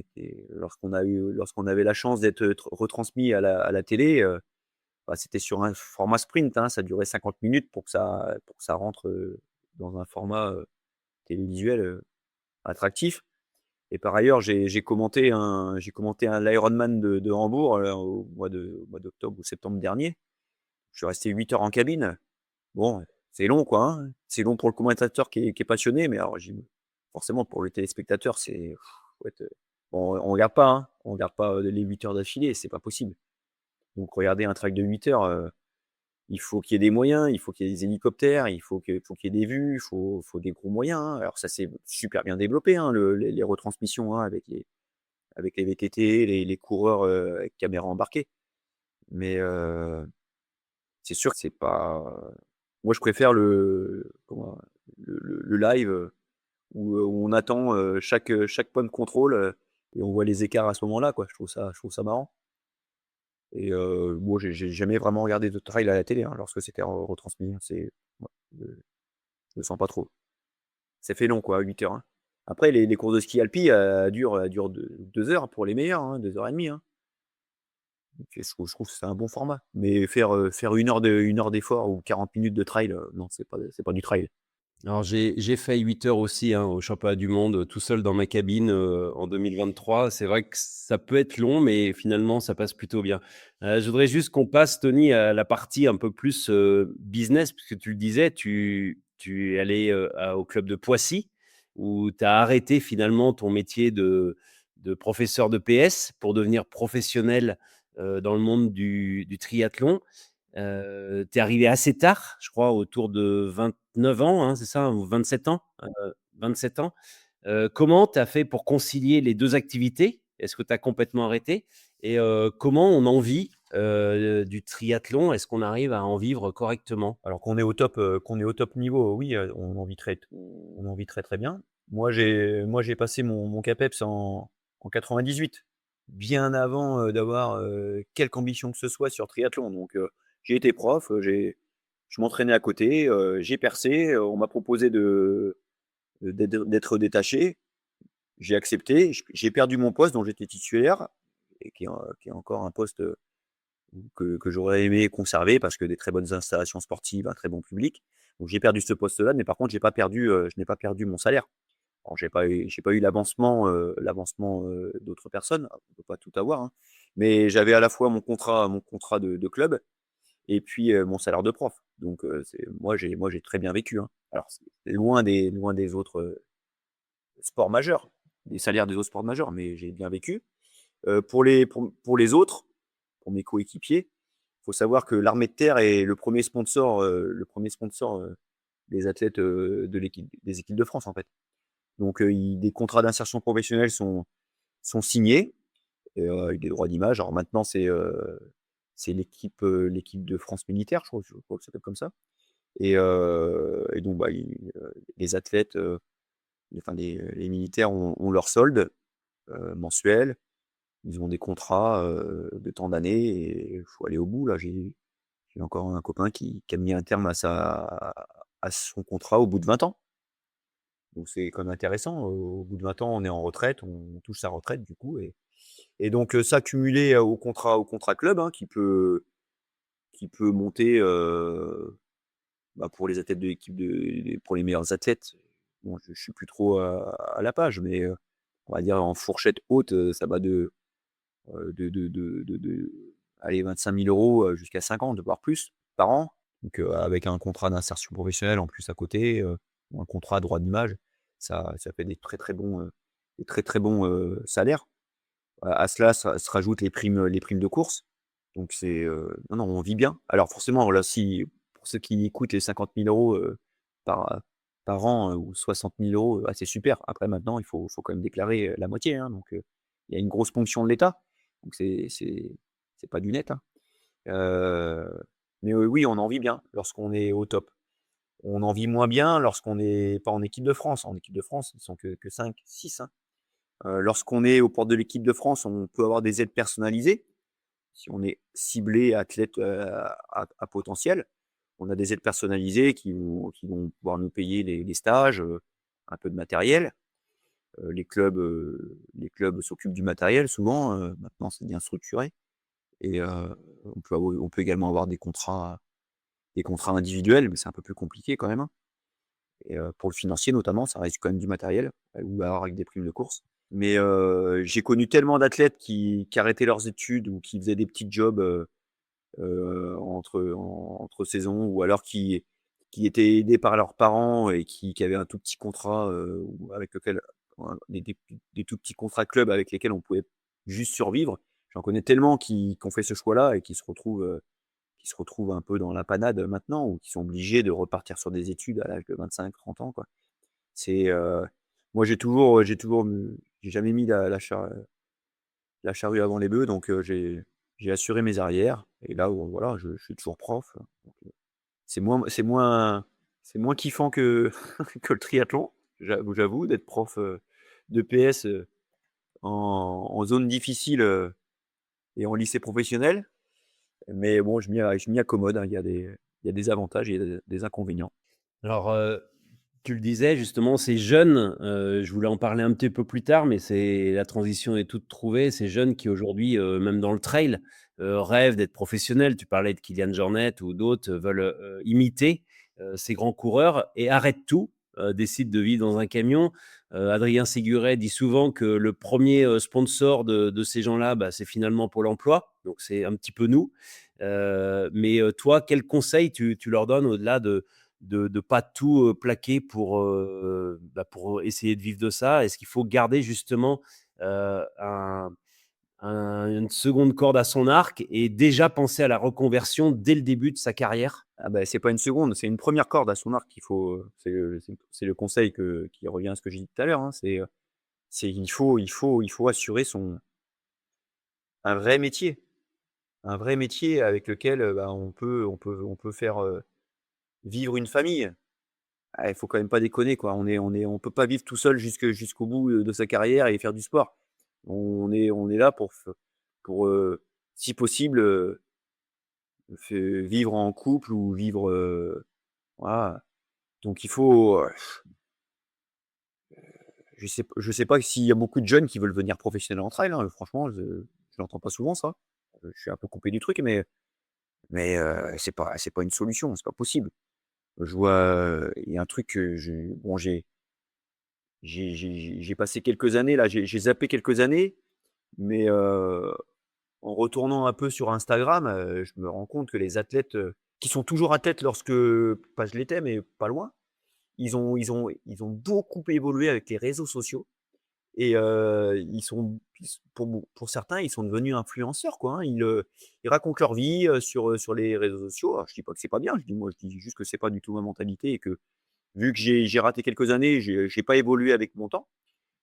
lorsqu'on avait la chance d'être, retransmis à la télé, bah, c'était sur un format sprint, hein. Ça durait 50 minutes pour que ça rentre, dans un format, télévisuel, attractif. Et par ailleurs, j'ai commenté l'Ironman de Hambourg, au mois d'octobre ou septembre dernier. Je suis resté 8 heures en cabine. Bon, c'est long, quoi, hein. C'est long pour le commentateur qui est passionné, mais alors forcément pour le téléspectateur, faut être, bon, on regarde pas, hein, on regarde pas, les 8 heures d'affilée, c'est pas possible. Donc regarder un track de 8 heures, il faut qu'il y ait des moyens, il faut qu'il y ait des hélicoptères, il faut qu'il y ait des vues, il faut des gros moyens, hein. Alors ça s'est super bien développé, hein, les retransmissions, hein, avec les VTT, les coureurs, avec caméra embarquée. Mais, c'est sûr que c'est pas, moi je préfère le live, où on attend, chaque point de contrôle, et on voit les écarts à ce moment-là, quoi. Je trouve ça marrant. Et, bon, j'ai jamais vraiment regardé de trail à la télé, hein, lorsque c'était retransmis, hein. Ouais, je le sens pas trop. Ça fait long, quoi, 8 heures, hein. Après les courses de ski alpi, elles durent 2 heures pour les meilleurs, hein, 2 heures et demie, hein. Donc, je trouve que c'est un bon format. Mais faire 1 heure d'effort ou 40 minutes de trail, non, c'est pas du trail. Alors j'ai fait 8 heures aussi, hein, au championnat du monde, tout seul dans ma cabine, en 2023. C'est vrai que ça peut être long, mais finalement ça passe plutôt bien. Je voudrais juste qu'on passe, Tony, à la partie un peu plus, business, puisque tu le disais, tu es allé, au club de Poissy, où tu as arrêté finalement ton métier de professeur de PS pour devenir professionnel, dans le monde du triathlon. Tu es arrivé assez tard, je crois autour de 29 ans, hein, c'est ça? Ou 27 ans? 27 ans. Comment tu as fait pour concilier les 2 activités? Est-ce que tu as complètement arrêté? Et comment on en vit, du triathlon? Est-ce qu'on arrive à en vivre correctement? Alors qu'on est au top niveau, oui, on en vit très, très bien. Moi j'ai passé mon CAPEPS en 98, bien avant, d'avoir, quelque ambition que ce soit sur triathlon. Donc, j'ai été prof, je m'entraînais à côté, j'ai percé, on m'a proposé d'être détaché. J'ai accepté, j'ai perdu mon poste dont j'étais titulaire, et qui est encore un poste, que j'aurais aimé conserver parce que des très bonnes installations sportives, un très bon public. Donc j'ai perdu ce poste-là, mais par contre je n'ai pas perdu mon salaire. Alors j'ai pas eu l'avancement, d'autres personnes, on peut pas tout avoir, hein. Mais j'avais à la fois mon contrat de club, et puis, mon salaire de prof. Donc, moi j'ai très bien vécu, hein. Alors c'est loin des autres, sports majeurs, des salaires des autres sports majeurs, mais j'ai bien vécu. Pour les autres, pour mes coéquipiers. Il faut savoir que l'armée de terre est le premier sponsor, des athlètes des équipes de France, en fait. Donc, des contrats d'insertion professionnelle sont signés avec des droits d'image. Alors maintenant, c'est l'équipe de France militaire, je crois que ça s'appelle comme ça. Et donc, bah, les athlètes, enfin les militaires ont leur solde mensuel. Ils ont des contrats de tant d'années et il faut aller au bout. Là, j'ai encore un copain qui a mis un terme à son contrat au bout de 20 ans. Donc c'est quand même intéressant. Au bout de 20 ans, on est en retraite, on touche sa retraite du coup. Et donc ça cumulé au contrat club, hein, qui peut monter bah, pour les athlètes de l'équipe pour les meilleurs athlètes. Bon, je suis plus trop à la page, mais on va dire en fourchette haute, ça va de allez, 25 000 € jusqu'à 50, voire plus par an. Donc, avec un contrat d'insertion professionnelle en plus à côté, ou un contrat à droit d'image, ça fait des très très bons salaires. À cela, ça se rajoute les primes de course. Donc non, non, on vit bien. Alors forcément, là, si pour ceux qui écoutent les 50 000 € par, par an, ou 60 000 €, c'est super. Après maintenant, il faut quand même déclarer, la moitié, hein, donc il y a une grosse ponction de l'État. Donc c'est pas du net, hein. Heu, mais oui, on en vit bien lorsqu'on est au top. On en vit moins bien lorsqu'on n'est pas en équipe de France. En équipe de France, ils sont que 5-6, hein. Lorsqu'on est aux portes de l'équipe de France, on peut avoir des aides personnalisées. Si on est ciblé athlète, à potentiel, on a des aides personnalisées qui vont pouvoir nous payer les stages, un peu de matériel. Les clubs s'occupent du matériel souvent, maintenant c'est bien structuré et on peut également avoir des contrats individuels, mais c'est un peu plus compliqué quand même, hein. Et pour le financier notamment, ça reste quand même du matériel, ou alors avec des primes de course. Mais j'ai connu tellement d'athlètes qui arrêtaient leurs études ou qui faisaient des petits jobs, entre saisons, ou alors qui étaient aidés par leurs parents et qui avaient un tout petit contrat, ou avec lequel des tout petits contrats club avec lesquels on pouvait juste survivre. J'en connais tellement qui ont fait ce choix-là et qui se retrouvent un peu dans la panade maintenant, ou qui sont obligés de repartir sur des études à l'âge de 25-30 ans, quoi. C'est, moi j'ai jamais mis la charrue avant les bœufs, donc j'ai assuré mes arrières et là, où voilà, je suis toujours prof, donc c'est moins kiffant que que le triathlon, j'avoue d'être prof, d'EPS, en zone difficile, et en lycée professionnel. Mais bon, je m'y accommode, hein. Il y a des avantages et il y a des inconvénients. Alors, tu le disais justement, ces jeunes, je voulais en parler un petit peu plus tard, mais c'est la transition est toute trouvée. Ces jeunes qui aujourd'hui, même dans le trail, rêvent d'être professionnels. Tu parlais de Kylian Jornet ou d'autres, veulent, imiter, ces grands coureurs et arrêtent tout, décident de vivre dans un camion. Adrien Séguret dit souvent que le premier sponsor de ces gens-là, bah, c'est finalement Pôle emploi, donc c'est un petit peu nous. Mais toi, quels conseils tu leur donnes au-delà de pas tout, plaquer pour essayer de vivre de ça? Est-ce qu'il faut garder justement, un une seconde corde à son arc et déjà penser à la reconversion dès le début de sa carrière? Ah bah, c'est pas une seconde, c'est une première corde à son arc qu'il faut, c'est le conseil qui revient à ce que j'ai dit tout à l'heure, hein. Il faut assurer un vrai métier. Un vrai métier avec lequel, bah, on peut faire, vivre une famille. Ah, il faut quand même pas déconner, quoi. On peut pas vivre tout seul jusqu'au bout, de sa carrière et faire du sport. On est là pour, si possible, vivre en couple ou vivre, voilà. Donc il faut, je sais pas s'il y a beaucoup de jeunes qui veulent devenir professionnels en trail, hein, franchement, je l'entends pas souvent ça. Je suis un peu coupé du truc, mais c'est pas une solution, c'est pas possible. Je vois, il y a un truc que j'ai passé quelques années là, j'ai zappé quelques années, mais en retournant un peu sur Instagram, je me rends compte que les athlètes, qui sont toujours athlètes lorsque pas je l'étais, mais pas loin, ils ont beaucoup évolué avec les réseaux sociaux et ils sont pour certains, ils sont devenus influenceurs, quoi, hein. Ils racontent leur vie, sur les réseaux sociaux. Alors je dis pas que c'est pas bien, je dis juste que c'est pas du tout ma mentalité et que vu que j'ai raté quelques années, j'ai pas évolué avec mon temps.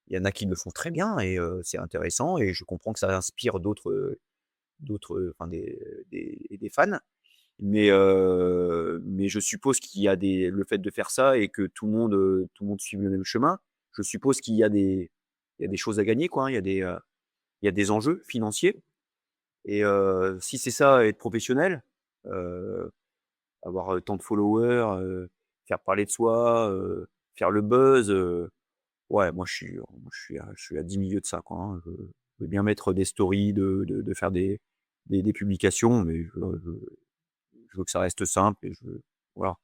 Il y en a qui le font très bien et c'est intéressant et je comprends que ça inspire d'autres, enfin des fans. Mais je suppose qu'il y a le fait de faire ça et que tout le monde suive le même chemin, je suppose il y a des choses à gagner, quoi, hein. Il y a des enjeux financiers et si c'est ça, être professionnel, heu, avoir, tant de followers, faire parler de soi, faire le buzz, ouais, je suis à 10 milieux de ça, quoi, hein. Je veux bien mettre des stories, de faire des publications, mais je veux que ça reste simple et voilà,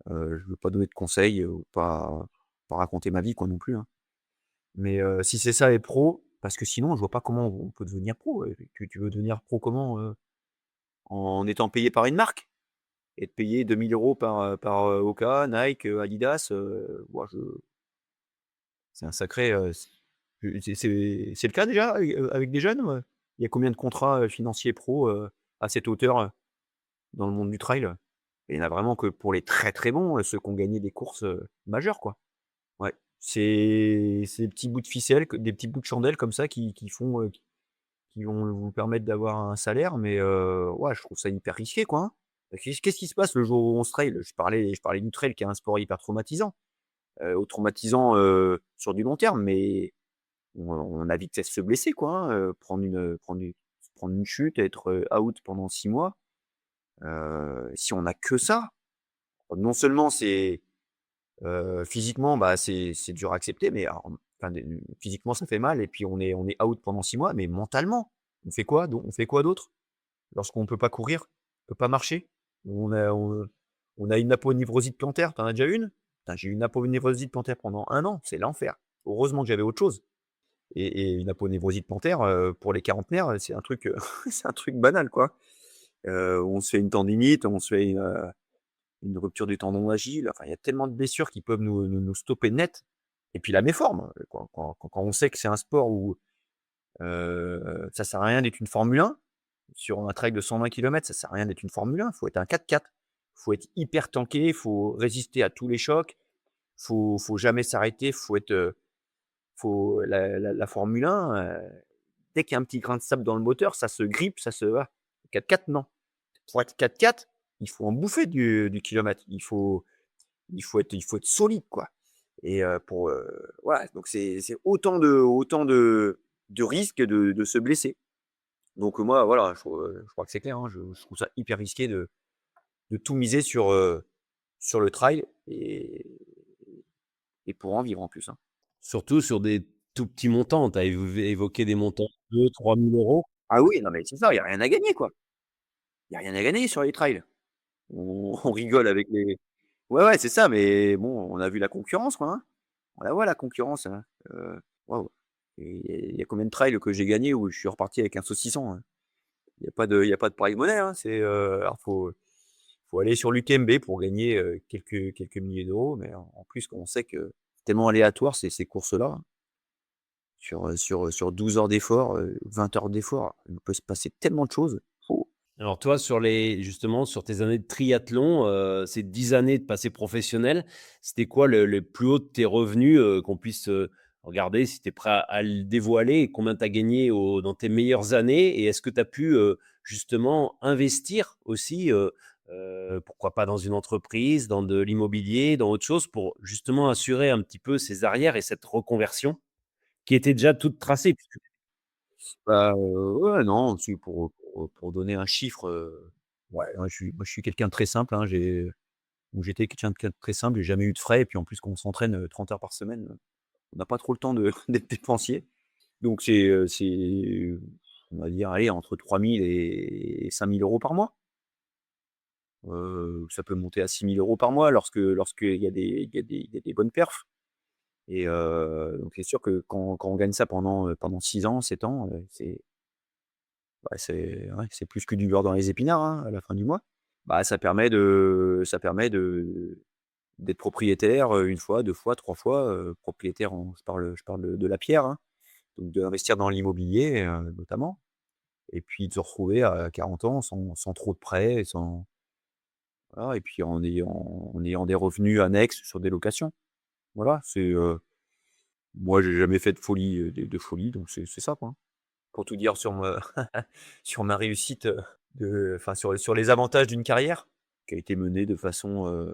je veux pas donner de conseils, ou pas raconter ma vie, quoi, non plus, hein. Mais si c'est ça être pro, parce que sinon je vois pas comment on peut devenir pro, tu veux devenir pro comment, en étant payé par une marque? Être payé 2 000 € par, Hoka, Nike, Adidas, ouah c'est un sacré, c'est le cas déjà avec des jeunes, ou? Il y a combien de contrats, financiers pro, à cette hauteur, dans le monde du trail? Il y en a vraiment que pour les très, très bons, ceux qui ont gagné des courses, majeures, quoi. Ouais, c'est des petits bouts de ficelle, des petits bouts de chandelle comme ça qui font, qui vont vous permettre d'avoir un salaire, mais ouais, je trouve ça hyper risqué, quoi, hein. Qu'est-ce qui se passe le jour où on se trail? Je parlais du trail qui est un sport hyper traumatisant, traumatisant, sur du long terme, mais on a vite fait de se blesser, quoi, hein, prendre une chute, être, out pendant 6 mois. Si on a que ça, non seulement c'est, physiquement, bah, c'est dur à accepter, mais alors, enfin, physiquement, ça fait mal et puis on est out pendant 6 mois, mais mentalement, on fait quoi d'autre? Lorsqu'on ne peut pas courir, on peut pas marcher, on a une aponevrosite plantaire, tu en as déjà une? Putain, j'ai eu une aponevrosite plantaire pendant 1 an, c'est l'enfer. Heureusement que j'avais autre chose et une aponevrosite plantaire, pour les quarantenaires, c'est un truc, c'est un truc banal, quoi. On se fait une tendinite, on se fait une rupture du tendon d'Achille, enfin, il y a tellement de blessures qui peuvent nous stopper net et puis la méforme, quand on sait que c'est un sport où, ça sert à rien d'être une Formule 1, sur un trail de 120 kilomètres, ça sert à rien d'être une Formule 1, faut être un 4x4. Faut être hyper tanké, faut résister à tous les chocs, faut jamais s'arrêter, faut être, faut la Formule 1, dès qu'il y a un petit grain de sable dans le moteur, ça se grippe, ça se ah, 4x4 non. Pour être 4x4, il faut en bouffer du kilomètre. Il faut être solide, quoi et voilà, donc c'est autant de risques de se blesser. Donc moi, voilà, je crois que c'est clair, hein, je trouve ça hyper risqué de tout miser sur le trail et pour en vivre en plus, hein. Surtout sur des tout petits montants. Tu as évoqué des montants de 2 000 à 3 000 €. Ah oui, non mais c'est ça, il y a rien à gagner, quoi. Il y a rien à gagner sur les trails. On rigole avec les ouais, ouais, c'est ça, mais bon, on a vu la concurrence, quoi, hein. On la voit la concurrence, hein, waouh et il y a combien de trails que j'ai gagné où je suis reparti avec un saucisson, hein. Il y a pas de prize money, hein, alors faut aller sur l'UTMB pour gagner, quelques milliers d'euros, mais en plus, quand on sait que c'est tellement aléatoire ces courses-là, hein. Sur 12 heures d'effort, 20 heures d'effort, il peut se passer tellement de choses. Oh. Alors toi, justement, sur tes années de triathlon, ces 10 années de passé professionnel, c'était quoi le plus haut de tes revenus, qu'on puisse, regarder si tu es prêt à le dévoiler et combien tu as gagné dans tes meilleures années? Et est-ce que tu as pu, justement investir aussi, pourquoi pas dans une entreprise, dans de l'immobilier, dans autre chose pour justement assurer un petit peu ces arrières et cette reconversion qui était déjà toute tracée? Puisque Bah, ouais, non, si pour donner un chiffre, ouais, je suis quelqu'un de très simple, hein, j'étais quelqu'un de très simple, j'ai jamais eu de frais et puis en plus quand on s'entraîne, 30 heures par semaine, on n'a pas trop le temps de d'être dépensier. Donc on va dire, allez, entre 3 000 et 5 000 € par mois. Ça peut monter à 6 000 € par mois lorsqu'il y a il y a des bonnes perfs et donc c'est sûr que quand on gagne ça pendant 6 ans, 7 ans, c'est plus que du beurre dans les épinards, hein, à la fin du mois. Bah, ça permet de d'être propriétaire, 1 fois, 2 fois, 3 fois, propriétaire je parle de la pierre, hein, donc d'investir dans l'immobilier, notamment et puis de se retrouver à 40 ans sans trop de prêts et sans voilà et puis en ayant des revenus annexes sur des locations. Voilà, moi j'ai jamais fait de folie, de folie donc c'est ça, quoi. Pour tout dire sur me sur ma réussite, enfin sur les avantages d'une carrière qui a été menée de façon,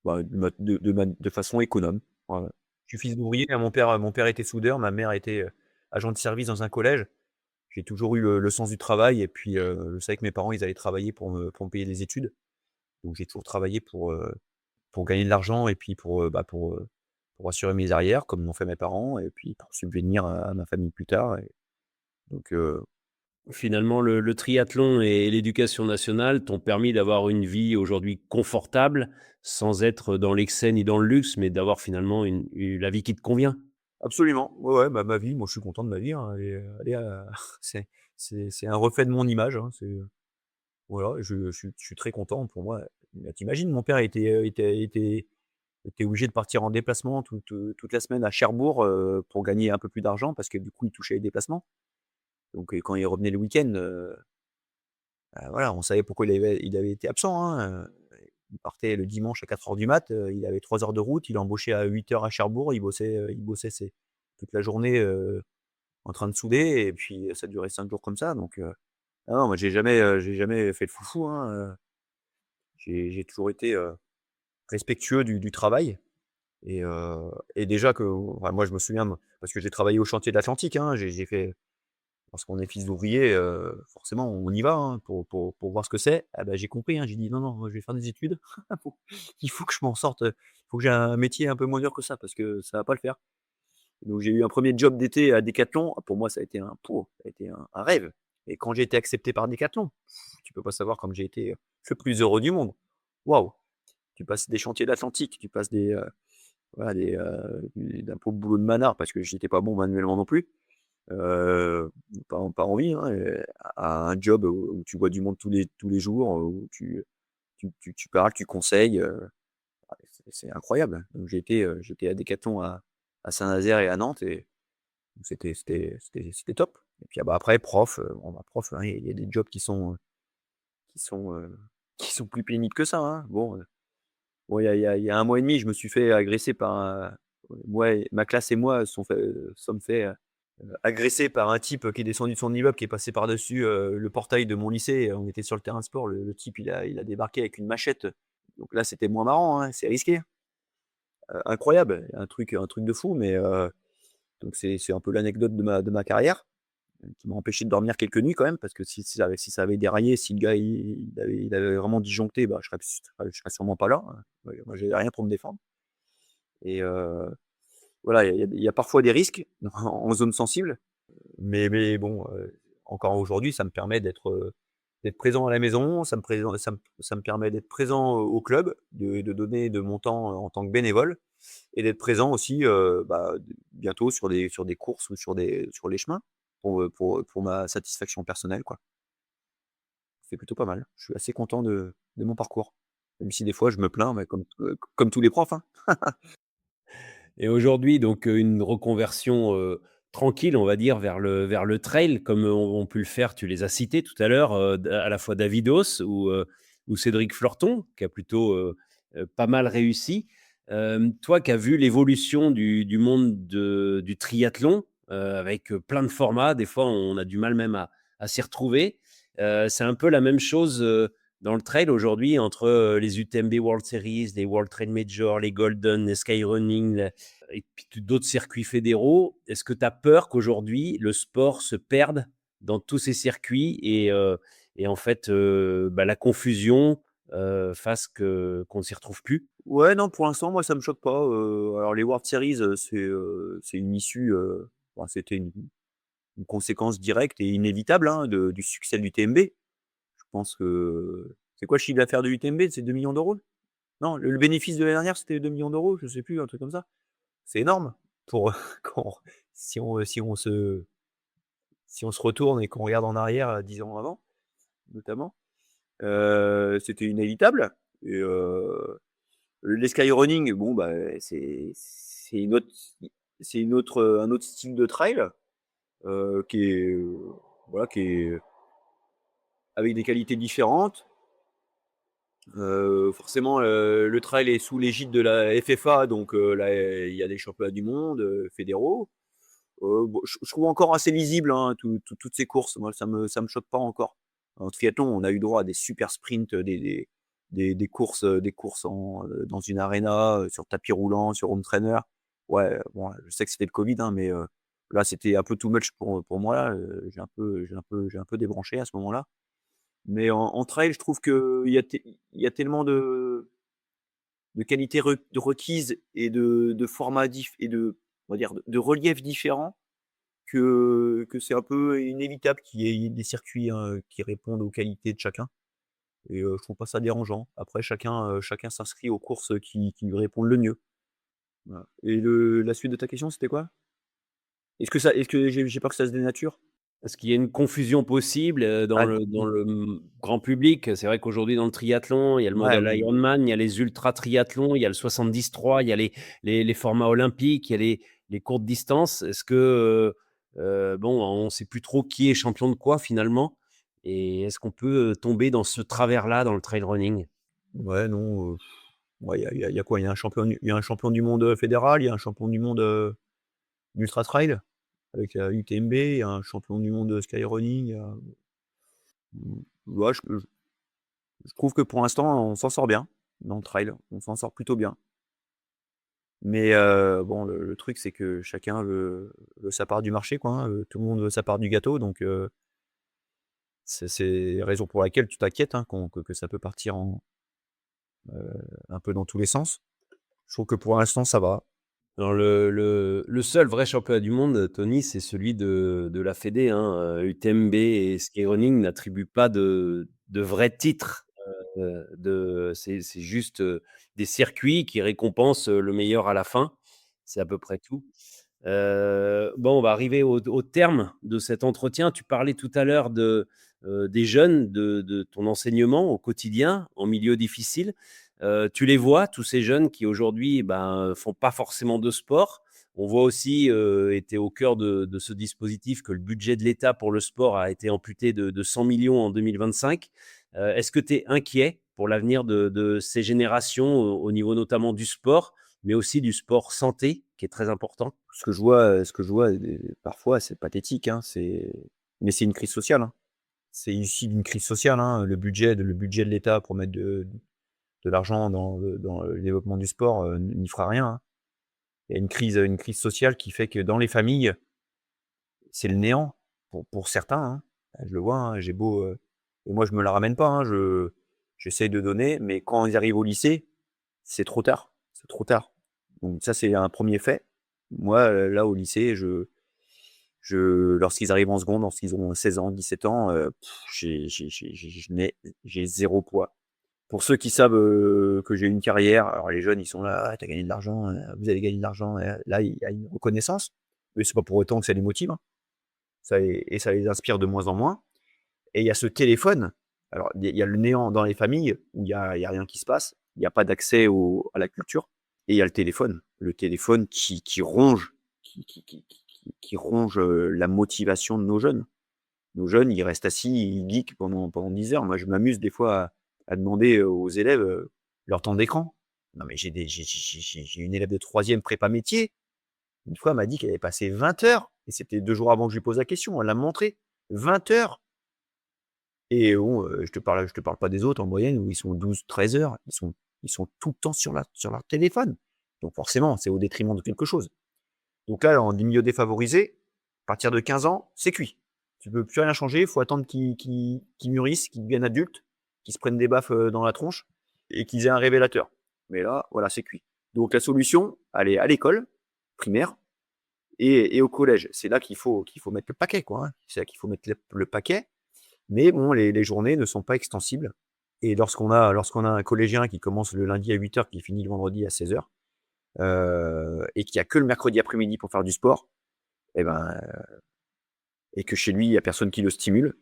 bah, de façon économe. Voilà. Je suis fils d'ouvrier, hein, mon père était soudeur, ma mère était, agent de service dans un collège. J'ai toujours eu le sens du travail et puis, je savais que mes parents, ils allaient travailler pour me payer des études. Donc j'ai toujours travaillé pour gagner de l'argent et puis pour assurer mes arrières comme l'ont fait mes parents et puis pour subvenir à ma famille plus tard et donc Finalement, le triathlon et l'éducation nationale t'ont permis d'avoir une vie aujourd'hui confortable, sans être dans l'excès ni dans le luxe, mais d'avoir finalement la vie qui te convient. absolument, ouais, ouais, bah, ma vie, moi je suis content de ma vie, hein, elle est c'est c'est un reflet de mon image, hein, voilà, je suis très content pour moi. Bah, tu mon père était obligé de partir en déplacement toute la semaine à Cherbourg, pour gagner un peu plus d'argent parce que du coup, il touchait les déplacements. Donc quand il revenait le week-end, voilà, on savait pourquoi il avait été absent, hein, il partait le dimanche à 4 heures du mat, il avait 3 heures de route, il embauchait à 8 heures à Cherbourg, il bossait toute la journée, en train de souder et puis ça durait 5 jours comme ça donc ah non, moi j'ai jamais fait le foufou, hein, j'ai toujours été, respectueux du travail et déjà que enfin moi je me souviens parce que j'ai travaillé au chantier de l'Atlantique, hein, j'ai fait parce qu'on est fils d'ouvrier, forcément on y va, hein, pour voir ce que c'est. Ah bah, j'ai compris, hein, j'ai dit: «Non, non, moi je vais faire des études. Faut il faut que je m'en sorte, il faut que j'ai un métier un peu moins dur que ça parce que ça va pas le faire». Donc j'ai eu un premier job d'été à Decathlon. Pour moi ça a été un rêve et quand j'ai été accepté par Decathlon, tu peux pas savoir comme j'ai été, le plus heureux du monde. Waouh! Tu passes des chantiers de l'Atlantique, tu passes voilà d'un pauvre boulot de manard parce que j'étais pas bon manuellement non plus. Pas envie, hein, à un job où tu vois du monde tous les jours, où tu parles, tu conseilles, c'est incroyable. Donc j'étais à Decathlon à Saint-Nazaire et à Nantes et c'était top. Et puis, ah bah, après prof, bon bah, prof, hein, il y a des jobs qui sont, qui sont plus pénibles que ça, hein. Bon, il y a 1 mois et demi, je me suis fait agresser par un moi et ma classe et moi sommes fait, agressé par un type qui est descendu de son immeuble, qui est passé par-dessus, le portail de mon lycée. On était sur le terrain de sport. Le type, il a débarqué avec une machette. Donc là, c'était moins marrant, hein, c'est risqué. Incroyable, un truc de fou, mais donc c'est un peu l'anecdote de ma carrière, qui m'a empêché de dormir quelques nuits quand même, parce que si ça avait déraillé, si le gars il avait vraiment disjoncté, bah, je serais sûrement pas là, hein. Moi, j'avais rien pour me défendre et voilà, il y a parfois des risques en zone sensible. Mais bon, encore aujourd'hui, ça me permet d'être présent à la maison, ça me permet d'être présent au club, de donner de mon temps, en tant que bénévole et d'être présent aussi, bah, bientôt sur des courses ou sur les chemins pour ma satisfaction personnelle, quoi. C'est plutôt pas mal. Je suis assez content de mon parcours, même si des fois je me plains, mais comme tous les profs, hein. Et aujourd'hui, donc, une reconversion, tranquille, on va dire, vers le trail, comme ont pu le faire, tu les as cités tout à l'heure, à la fois Davidos ou Cédric Fleurton, qui a plutôt, pas mal réussi. Toi qui as vu l'évolution du monde du triathlon, avec, plein de formats, des fois on a du mal même à s'y retrouver. C'est un peu la même chose, dans le trail aujourd'hui entre, les UTMB World Series, les World Trail Major, les Golden, les Skyrunning, et puis d'autres circuits fédéraux. Est-ce que tu as peur qu'aujourd'hui, le sport se perde dans tous ces circuits et en fait, bah, la confusion fasse qu'on ne s'y retrouve plus? Ouais, non, pour l'instant, moi, ça me choque pas, alors les World Series, c'est une issue, enfin, c'était une conséquence directe et inévitable, hein, du succès de l'UTMB. Je pense que c'est quoi le chiffre d'affaires de l'UTMB? C'est 2 millions d'euros. Non, le bénéfice de l'année dernière, c'était 2 millions d'euros, je sais plus, un truc comme ça. C'est énorme pour, quand si on se retourne et qu'on regarde en arrière, 10 ans avant, notamment. C'était inévitable et Les skyrunning, bon, bah, c'est une autre un autre style de trail, qui est, voilà, qui est avec des qualités différentes. Forcément, le trail est sous l'égide de la FFA, donc là, il y a des championnats du monde, fédéraux. Bon, je trouve encore assez lisible, hein, toutes ces courses. Moi, ça me choque pas encore. En triathlon, on a eu droit à des super sprints, des courses dans une arena, sur tapis roulant, sur home trainer. Ouais, bon, je sais que c'était le Covid, hein, mais là, c'était un peu too much pour moi. Là, j'ai un peu débranché à ce moment-là. Mais en trail, je trouve qu'il y a tellement de qualités requises et de formats et on va dire, de reliefs différents que c'est un peu inévitable qu'il y ait des circuits, qui répondent aux qualités de chacun et je trouve pas ça dérangeant. Après chacun s'inscrit aux courses, qui lui répondent le mieux. Voilà et la suite de ta question, c'était quoi? Est-ce que j'ai peur que ça se dénature? Est-ce qu'il y a une confusion possible, Ah dans le, grand public? C'est vrai qu'aujourd'hui dans le triathlon, il y a le ouais, modèle oui. Ironman, il y a les ultra triathlons, il y a le 73, il y a les formats olympiques, il y a les courtes distances. Est-ce que, bon, on ne sait plus trop qui est champion de quoi finalement? Et est-ce qu'on peut, tomber dans ce travers-là dans le trail running? Ouais, non, ouais, il y a quoi? Il y a un champion du monde, fédéral, il y a un champion du monde, d'ultra trail avec la UTMB, il y a un champion du monde de skyrunning, ouais, je trouve que pour l'instant, on s'en sort bien dans le trail, on s'en sort plutôt bien. Mais bon, le truc, c'est que chacun veut sa part du marché, quoi, hein, tout le monde veut sa part du gâteau, donc c'est la raison pour laquelle tu t'inquiètes, hein, que ça peut partir un peu dans tous les sens. Je trouve que pour l'instant, ça va. Alors le seul vrai championnat du monde, Tony, c'est celui de la fédé, hein, UTMB et skyrunning n'attribuent pas de vrais titres, c'est juste, des circuits qui récompensent, le meilleur à la fin. C'est à peu près tout. Bon, on va arriver au terme de cet entretien. Tu parlais tout à l'heure des jeunes, de ton enseignement au quotidien, en milieu difficile. Tu les vois, tous ces jeunes qui aujourd'hui ben, font pas forcément de sport. On voit aussi, et tu es au cœur de ce dispositif, que le budget de l'État pour le sport a été amputé de 100 millions en 2025. Est-ce que tu es inquiet pour l'avenir de ces générations au niveau notamment du sport, mais aussi du sport santé, qui est très important? Ce que je vois, parfois, c'est pathétique, hein, mais c'est une crise sociale, hein. C'est issu d'une crise sociale, hein, le budget de l'État pour mettre de l'argent dans le développement du sport, n'y fera rien, hein. Il y a une crise sociale qui fait que dans les familles, c'est le néant pour certains, hein. Je le vois, hein, j'ai beau, et moi je me la ramène pas, hein, j'essaye de donner, mais quand ils arrivent au lycée, c'est trop tard. Donc ça, c'est un premier fait. Moi, là, au lycée, lorsqu'ils arrivent en seconde, lorsqu'ils ont 16 ans, 17 ans, j'ai 0 poids. Pour ceux qui savent, que j'ai une carrière, alors les jeunes, ils sont là: «Ah, tu gagné de l'argent, vous avez gagné de l'argent», là, il y a une reconnaissance, mais c'est pas pour autant que ça les motive, hein. Ça les inspire de moins en moins et il y a ce téléphone. Alors il y a le néant dans les familles où il y a rien qui se passe, il y a pas d'accès à la culture et il y a le téléphone. Le téléphone qui ronge, qui ronge, la motivation de nos jeunes. Nos jeunes, ils restent assis, ils geekent pendant 10 heures. Moi, je m'amuse des fois à demander aux élèves, leur temps d'écran. Non, mais j'ai une élève de 3e prépa métier. Une fois, elle m'a dit qu'elle avait passé 20 heures et c'était 2 jours avant que je lui pose la question. Elle l'a montré. 20 heures et bon, je te parle pas des autres en moyenne où ils sont 12, 13 heures. Ils sont tout le temps sur leur téléphone. Donc forcément, c'est au détriment de quelque chose. Donc là, en milieu défavorisé, à partir de 15 ans, c'est cuit. Tu peux plus rien changer, il faut attendre qu'ils mûrissent, qu'ils deviennent adultes, qu'ils se prennent des baffes, dans la tronche et qu'ils aient un révélateur. Mais là, voilà, c'est cuit. Donc la solution, elle est à l'école primaire et au collège. C'est là qu'il faut mettre le paquet, quoi, hein. C'est là qu'il faut mettre le paquet. Mais bon, les journées ne sont pas extensibles et lorsqu'on a un collégien qui commence le lundi à 8 heures, qui finit le vendredi à 16 heures, et qui a que le mercredi après-midi pour faire du sport, et ben, et que chez lui, il y a personne qui le stimule,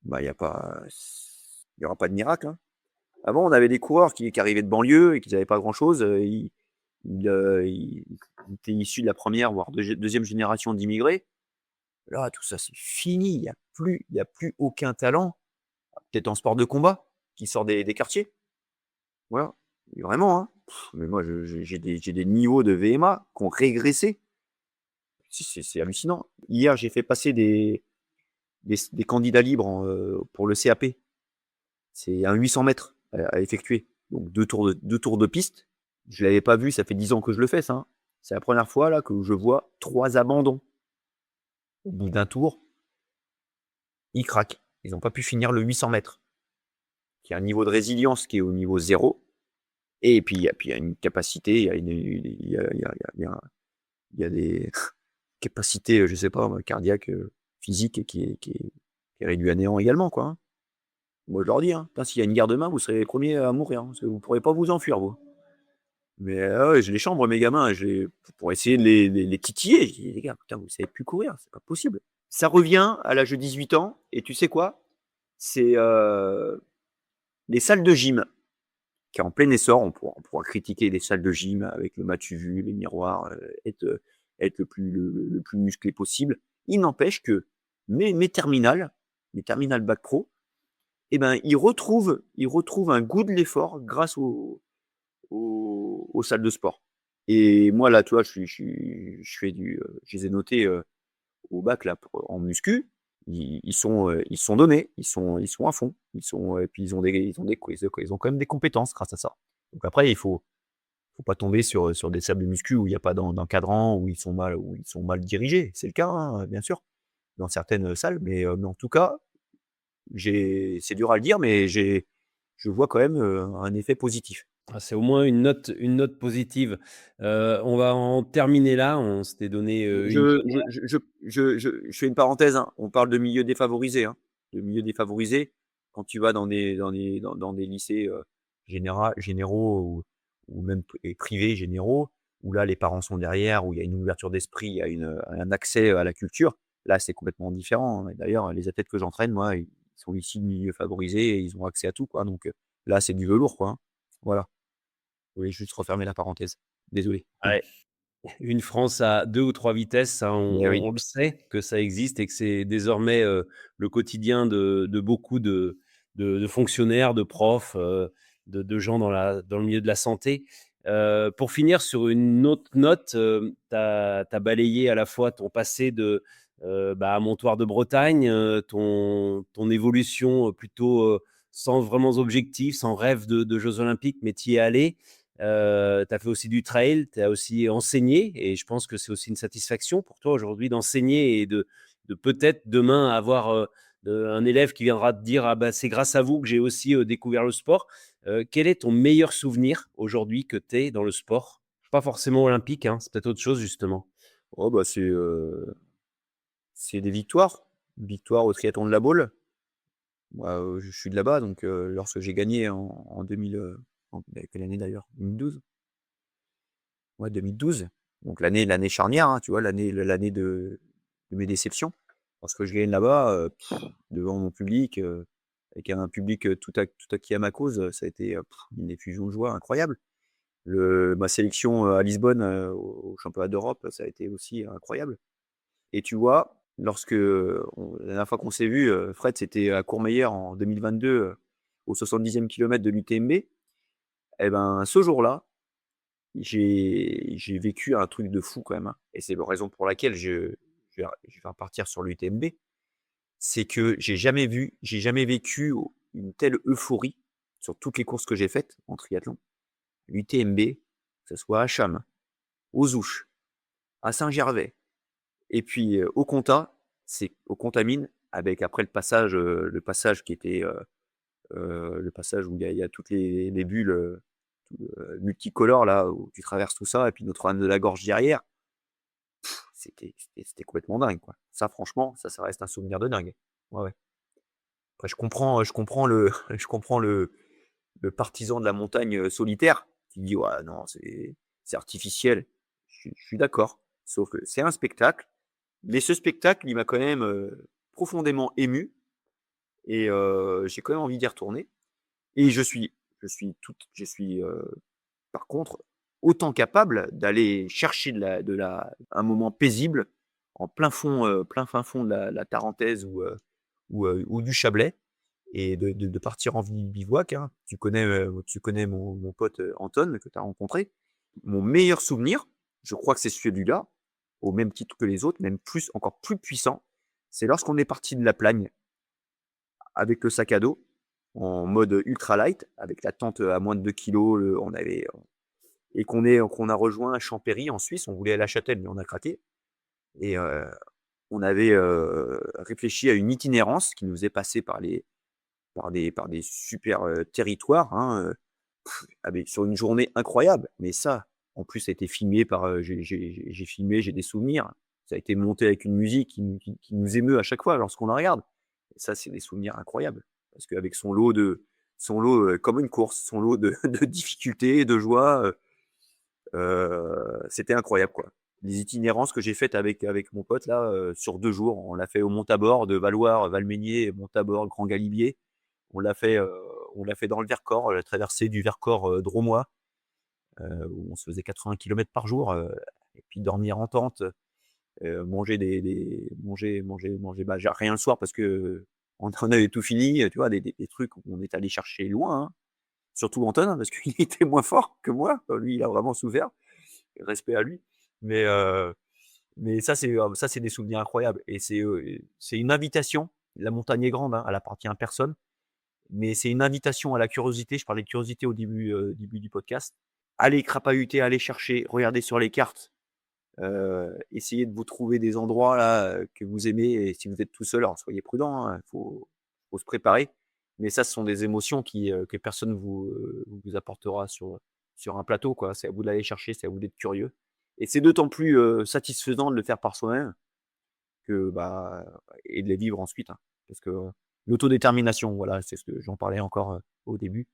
bah, il y aura pas de miracle, hein. Avant, on avait des coureurs qui arrivaient de banlieue et qui n'avaient pas grand-chose. Ils étaient issus de la première, voire deuxième génération d'immigrés. Là, tout ça, c'est fini. Il y a plus aucun talent, peut-être en sport de combat, qui sort des quartiers. Voilà. Et vraiment, hein. Mais moi, j'ai des niveaux de VMA qui ont régressé. C'est hallucinant. Hier, j'ai fait passer des candidats libres pour le CAP. C'est un 800 mètres à effectuer. Donc deux tours de piste. Je l'avais pas vu, ça fait 10 ans que je le fais, ça, hein. C'est la première fois là que je vois 3 abandons. Au bout d'un tour, ils craquent. Ils n'ont pas pu finir le 800 mètres. Il y a un niveau de résilience qui est au niveau 0. Et puis, il y a une capacité, il y a des capacités, je sais pas, cardiaques, physiques, qui est réduit à néant également, quoi, hein. Moi, je leur dis, hein, s'il y a une guerre demain, vous serez les premiers à mourir, hein, parce que vous ne pourrez pas vous enfuir, vous. Mais ouais, je les chambre, mes gamins, pour essayer de les titiller. Je dis, les gars, putain, vous ne savez plus courir, c'est pas possible. Ça revient à l'âge de 18 ans, et tu sais quoi? C'est les salles de gym qui est en plein essor. On pourra critiquer les salles de gym avec le matu vu, les miroirs, être le plus musclé possible. Il n'empêche que mes terminales bac pro, eh ben, ils retrouvent un goût de l'effort grâce aux salles de sport. Et moi, là, tu vois, je fais je les ai notés au bac là, en muscu. Ils sont donnés, ils sont à fond, et puis ils ont quand même des compétences grâce à ça. Donc après, faut pas tomber sur des salles de muscu où il n'y a pas d'encadrant, où ils sont mal dirigés. C'est le cas, hein, bien sûr, dans certaines salles, mais en tout cas, c'est dur à le dire, mais je vois quand même un effet positif. Ah, c'est au moins une note positive. On va en terminer là. On s'était donné une Je fais une parenthèse, hein. On parle de milieux défavorisés, hein. De milieux défavorisés, quand tu vas dans des lycées généraux ou même privés généraux, où là les parents sont derrière, où il y a une ouverture d'esprit, il y a un accès à la culture. Là, c'est complètement différent, hein. Et d'ailleurs, les athlètes que j'entraîne, moi, ils sont issus de milieux favorisés et ils ont accès à tout, quoi. Donc là, c'est du velours, quoi, hein. Voilà. Je voulais juste refermer la parenthèse. Désolé. ouais, une France à 2 ou 3 vitesses, ça Mais oui. on le sait que ça existe et que c'est désormais, le quotidien de beaucoup de fonctionnaires, de profs, de gens dans le milieu de la santé. Pour finir sur une autre note, tu as balayé à la fois ton passé à Montoire de Bretagne, ton évolution, plutôt, sans vraiment objectif, sans rêve de jeux olympiques, mais tu y es allé. Tu as fait aussi du trail, tu as aussi enseigné et je pense que c'est aussi une satisfaction pour toi aujourd'hui d'enseigner et de peut-être demain avoir, un élève qui viendra te dire: «Ah bah, c'est grâce à vous que j'ai aussi, découvert le sport». Quel est ton meilleur souvenir aujourd'hui que tu aies dans le sport? Pas forcément olympique, hein, c'est peut-être autre chose justement. Oh bah, c'est des victoires. Victoire au triathlon de la Baule. Moi, je suis de là-bas, donc lorsque j'ai gagné en 2000, quelle année d'ailleurs? 2012? Ouais, 2012. Donc l'année charnière, hein, tu vois? L'année de mes déceptions. Lorsque je gagne là-bas, devant mon public, avec un public, tout acquis à ma cause, ça a été, une effusion de joie incroyable. Ma sélection, à Lisbonne, au championnat d'Europe, ça a été aussi incroyable. Et tu vois, la dernière fois qu'on s'est vu, Fred, c'était à Courmayeur en 2022, au 70e kilomètre de l'UTMB. Et ben, ce jour-là, j'ai vécu un truc de fou quand même, hein. Et c'est la raison pour laquelle je vais repartir sur l'UTMB. C'est que j'ai jamais vécu une telle euphorie sur toutes les courses que j'ai faites en triathlon. L'UTMB, que ce soit à Cham, aux Ouches, à Saint-Gervais, et puis, au Comtat, c'est au Contamine avec après le passage qui était, le passage où il y a toutes les bulles, multicolores là, où tu traverses tout ça et puis Notre-Dame de la Gorge derrière. C'était complètement dingue, quoi. Ça franchement, ça reste un souvenir de dingue. Ouais, ouais. Après je comprends je comprends le partisan de la montagne, solitaire qui dit: «Ouais, non, c'est artificiel». Je suis d'accord, sauf que c'est un spectacle. Mais ce spectacle, il m'a quand même, profondément ému et j'ai quand même envie d'y retourner et je suis je suis par contre autant capable d'aller chercher un moment paisible en plein fin fond de la Tarentaise ou du Chablais et de partir en bivouac, hein. Tu connais mon pote Anton que tu as rencontré. Mon meilleur souvenir, je crois que c'est celui-là, au même titre que les autres, même plus, encore plus puissant, c'est lorsqu'on est parti de La Plagne avec le sac à dos en mode ultra light, avec la tente à moins de 2 kilos, et qu'on a rejoint Champéry en Suisse. On voulait aller à Châtel, mais on a craqué. Et on avait réfléchi à une itinérance qui nous faisait passer par des super territoires, hein, sur une journée incroyable. Mais ça, en plus, ça a été filmé j'ai filmé, j'ai des souvenirs. Ça a été monté avec une musique qui nous émeut à chaque fois lorsqu'on la regarde. Et ça, c'est des souvenirs incroyables. Parce qu'avec son lot, comme une course, son lot de difficultés, de joie, c'était incroyable, quoi. Les itinérances que j'ai faites avec mon pote là, sur 2 jours, on l'a fait au Montabord, de Valloire, Valménier, Montabord, Grand Galibier. On l'a fait dans le Vercors, la traversée du Vercors drômois, où on se faisait 80 kilomètres par jour, et puis dormir en tente, manger j'ai rien le soir parce que on avait tout fini, tu vois, des trucs où on est allé chercher loin, hein. Surtout Anton, hein, parce qu'il était moins fort que moi. Lui, il a vraiment souffert. Respect à lui. Mais ça, c'est des souvenirs incroyables. Et c'est une invitation. La montagne est grande, hein, elle appartient à personne. Mais c'est une invitation à la curiosité. Je parlais de curiosité au début du podcast. Allez crapahuter, allez chercher, regardez sur les cartes. Essayez de vous trouver des endroits là que vous aimez. Et si vous êtes tout seul, alors soyez prudent, hein, faut se préparer. Mais ça, ce sont des émotions que personne vous apportera sur un plateau, quoi. C'est à vous d'aller chercher, c'est à vous d'être curieux. Et c'est d'autant plus satisfaisant de le faire par soi-même et de les vivre ensuite, hein. Parce que l'autodétermination, voilà, c'est ce que j'en parlais encore au début.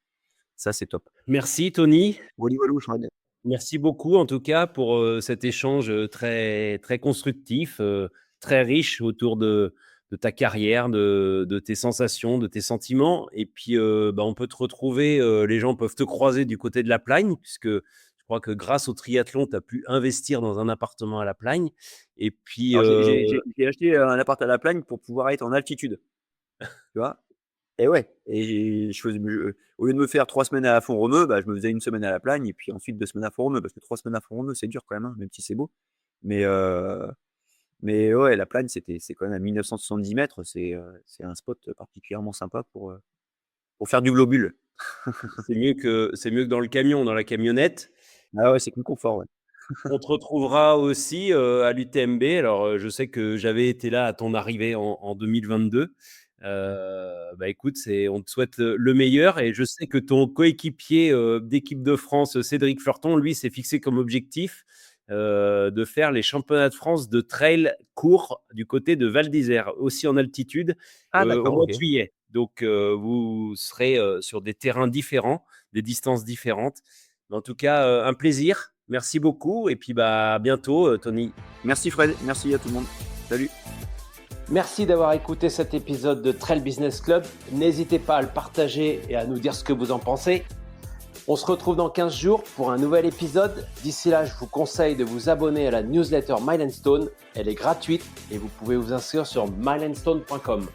Ça, c'est top. Merci Tony. Wally Walou, je regarde. Merci beaucoup en tout cas pour cet échange très, très constructif, très riche autour de ta carrière, de tes sensations, de tes sentiments. Et puis, on peut te retrouver, les gens peuvent te croiser du côté de La Plagne, puisque je crois que grâce au triathlon, tu as pu investir dans un appartement à La Plagne. Et puis, Alors, j'ai acheté un appart à La Plagne pour pouvoir être en altitude. Tu vois? Et ouais, et au lieu de me faire 3 semaines à Font-Romeu, je me faisais 1 semaine à La Plagne et puis ensuite 2 semaines à Font-Romeu, parce que 3 semaines à Font-Romeu, c'est dur quand même, hein, même si c'est beau. Mais ouais, La Plagne, c'est quand même à 1970 mètres. C'est un spot particulièrement sympa pour faire du globule. c'est mieux que dans le camion, dans la camionnette. Ah ouais, c'est plus confort, ouais. On te retrouvera aussi à l'UTMB. Alors, je sais que j'avais été là à ton arrivée en 2022. Écoute, on te souhaite le meilleur, et je sais que ton coéquipier d'équipe de France, Cédric Fleurton, lui, s'est fixé comme objectif de faire les championnats de France de trail court du côté de Val d'Isère, aussi en altitude, au mois de juillet. Donc, vous serez sur des terrains différents, des distances différentes. Mais en tout cas, un plaisir. Merci beaucoup. Et puis, à bientôt, Tony. Merci Fred. Merci à tout le monde. Salut. Merci d'avoir écouté cet épisode de Trail Business Club. N'hésitez pas à le partager et à nous dire ce que vous en pensez. On se retrouve dans 15 jours pour un nouvel épisode. D'ici là, je vous conseille de vous abonner à la newsletter Mile & Stone. Elle est gratuite et vous pouvez vous inscrire sur mileandstone.com.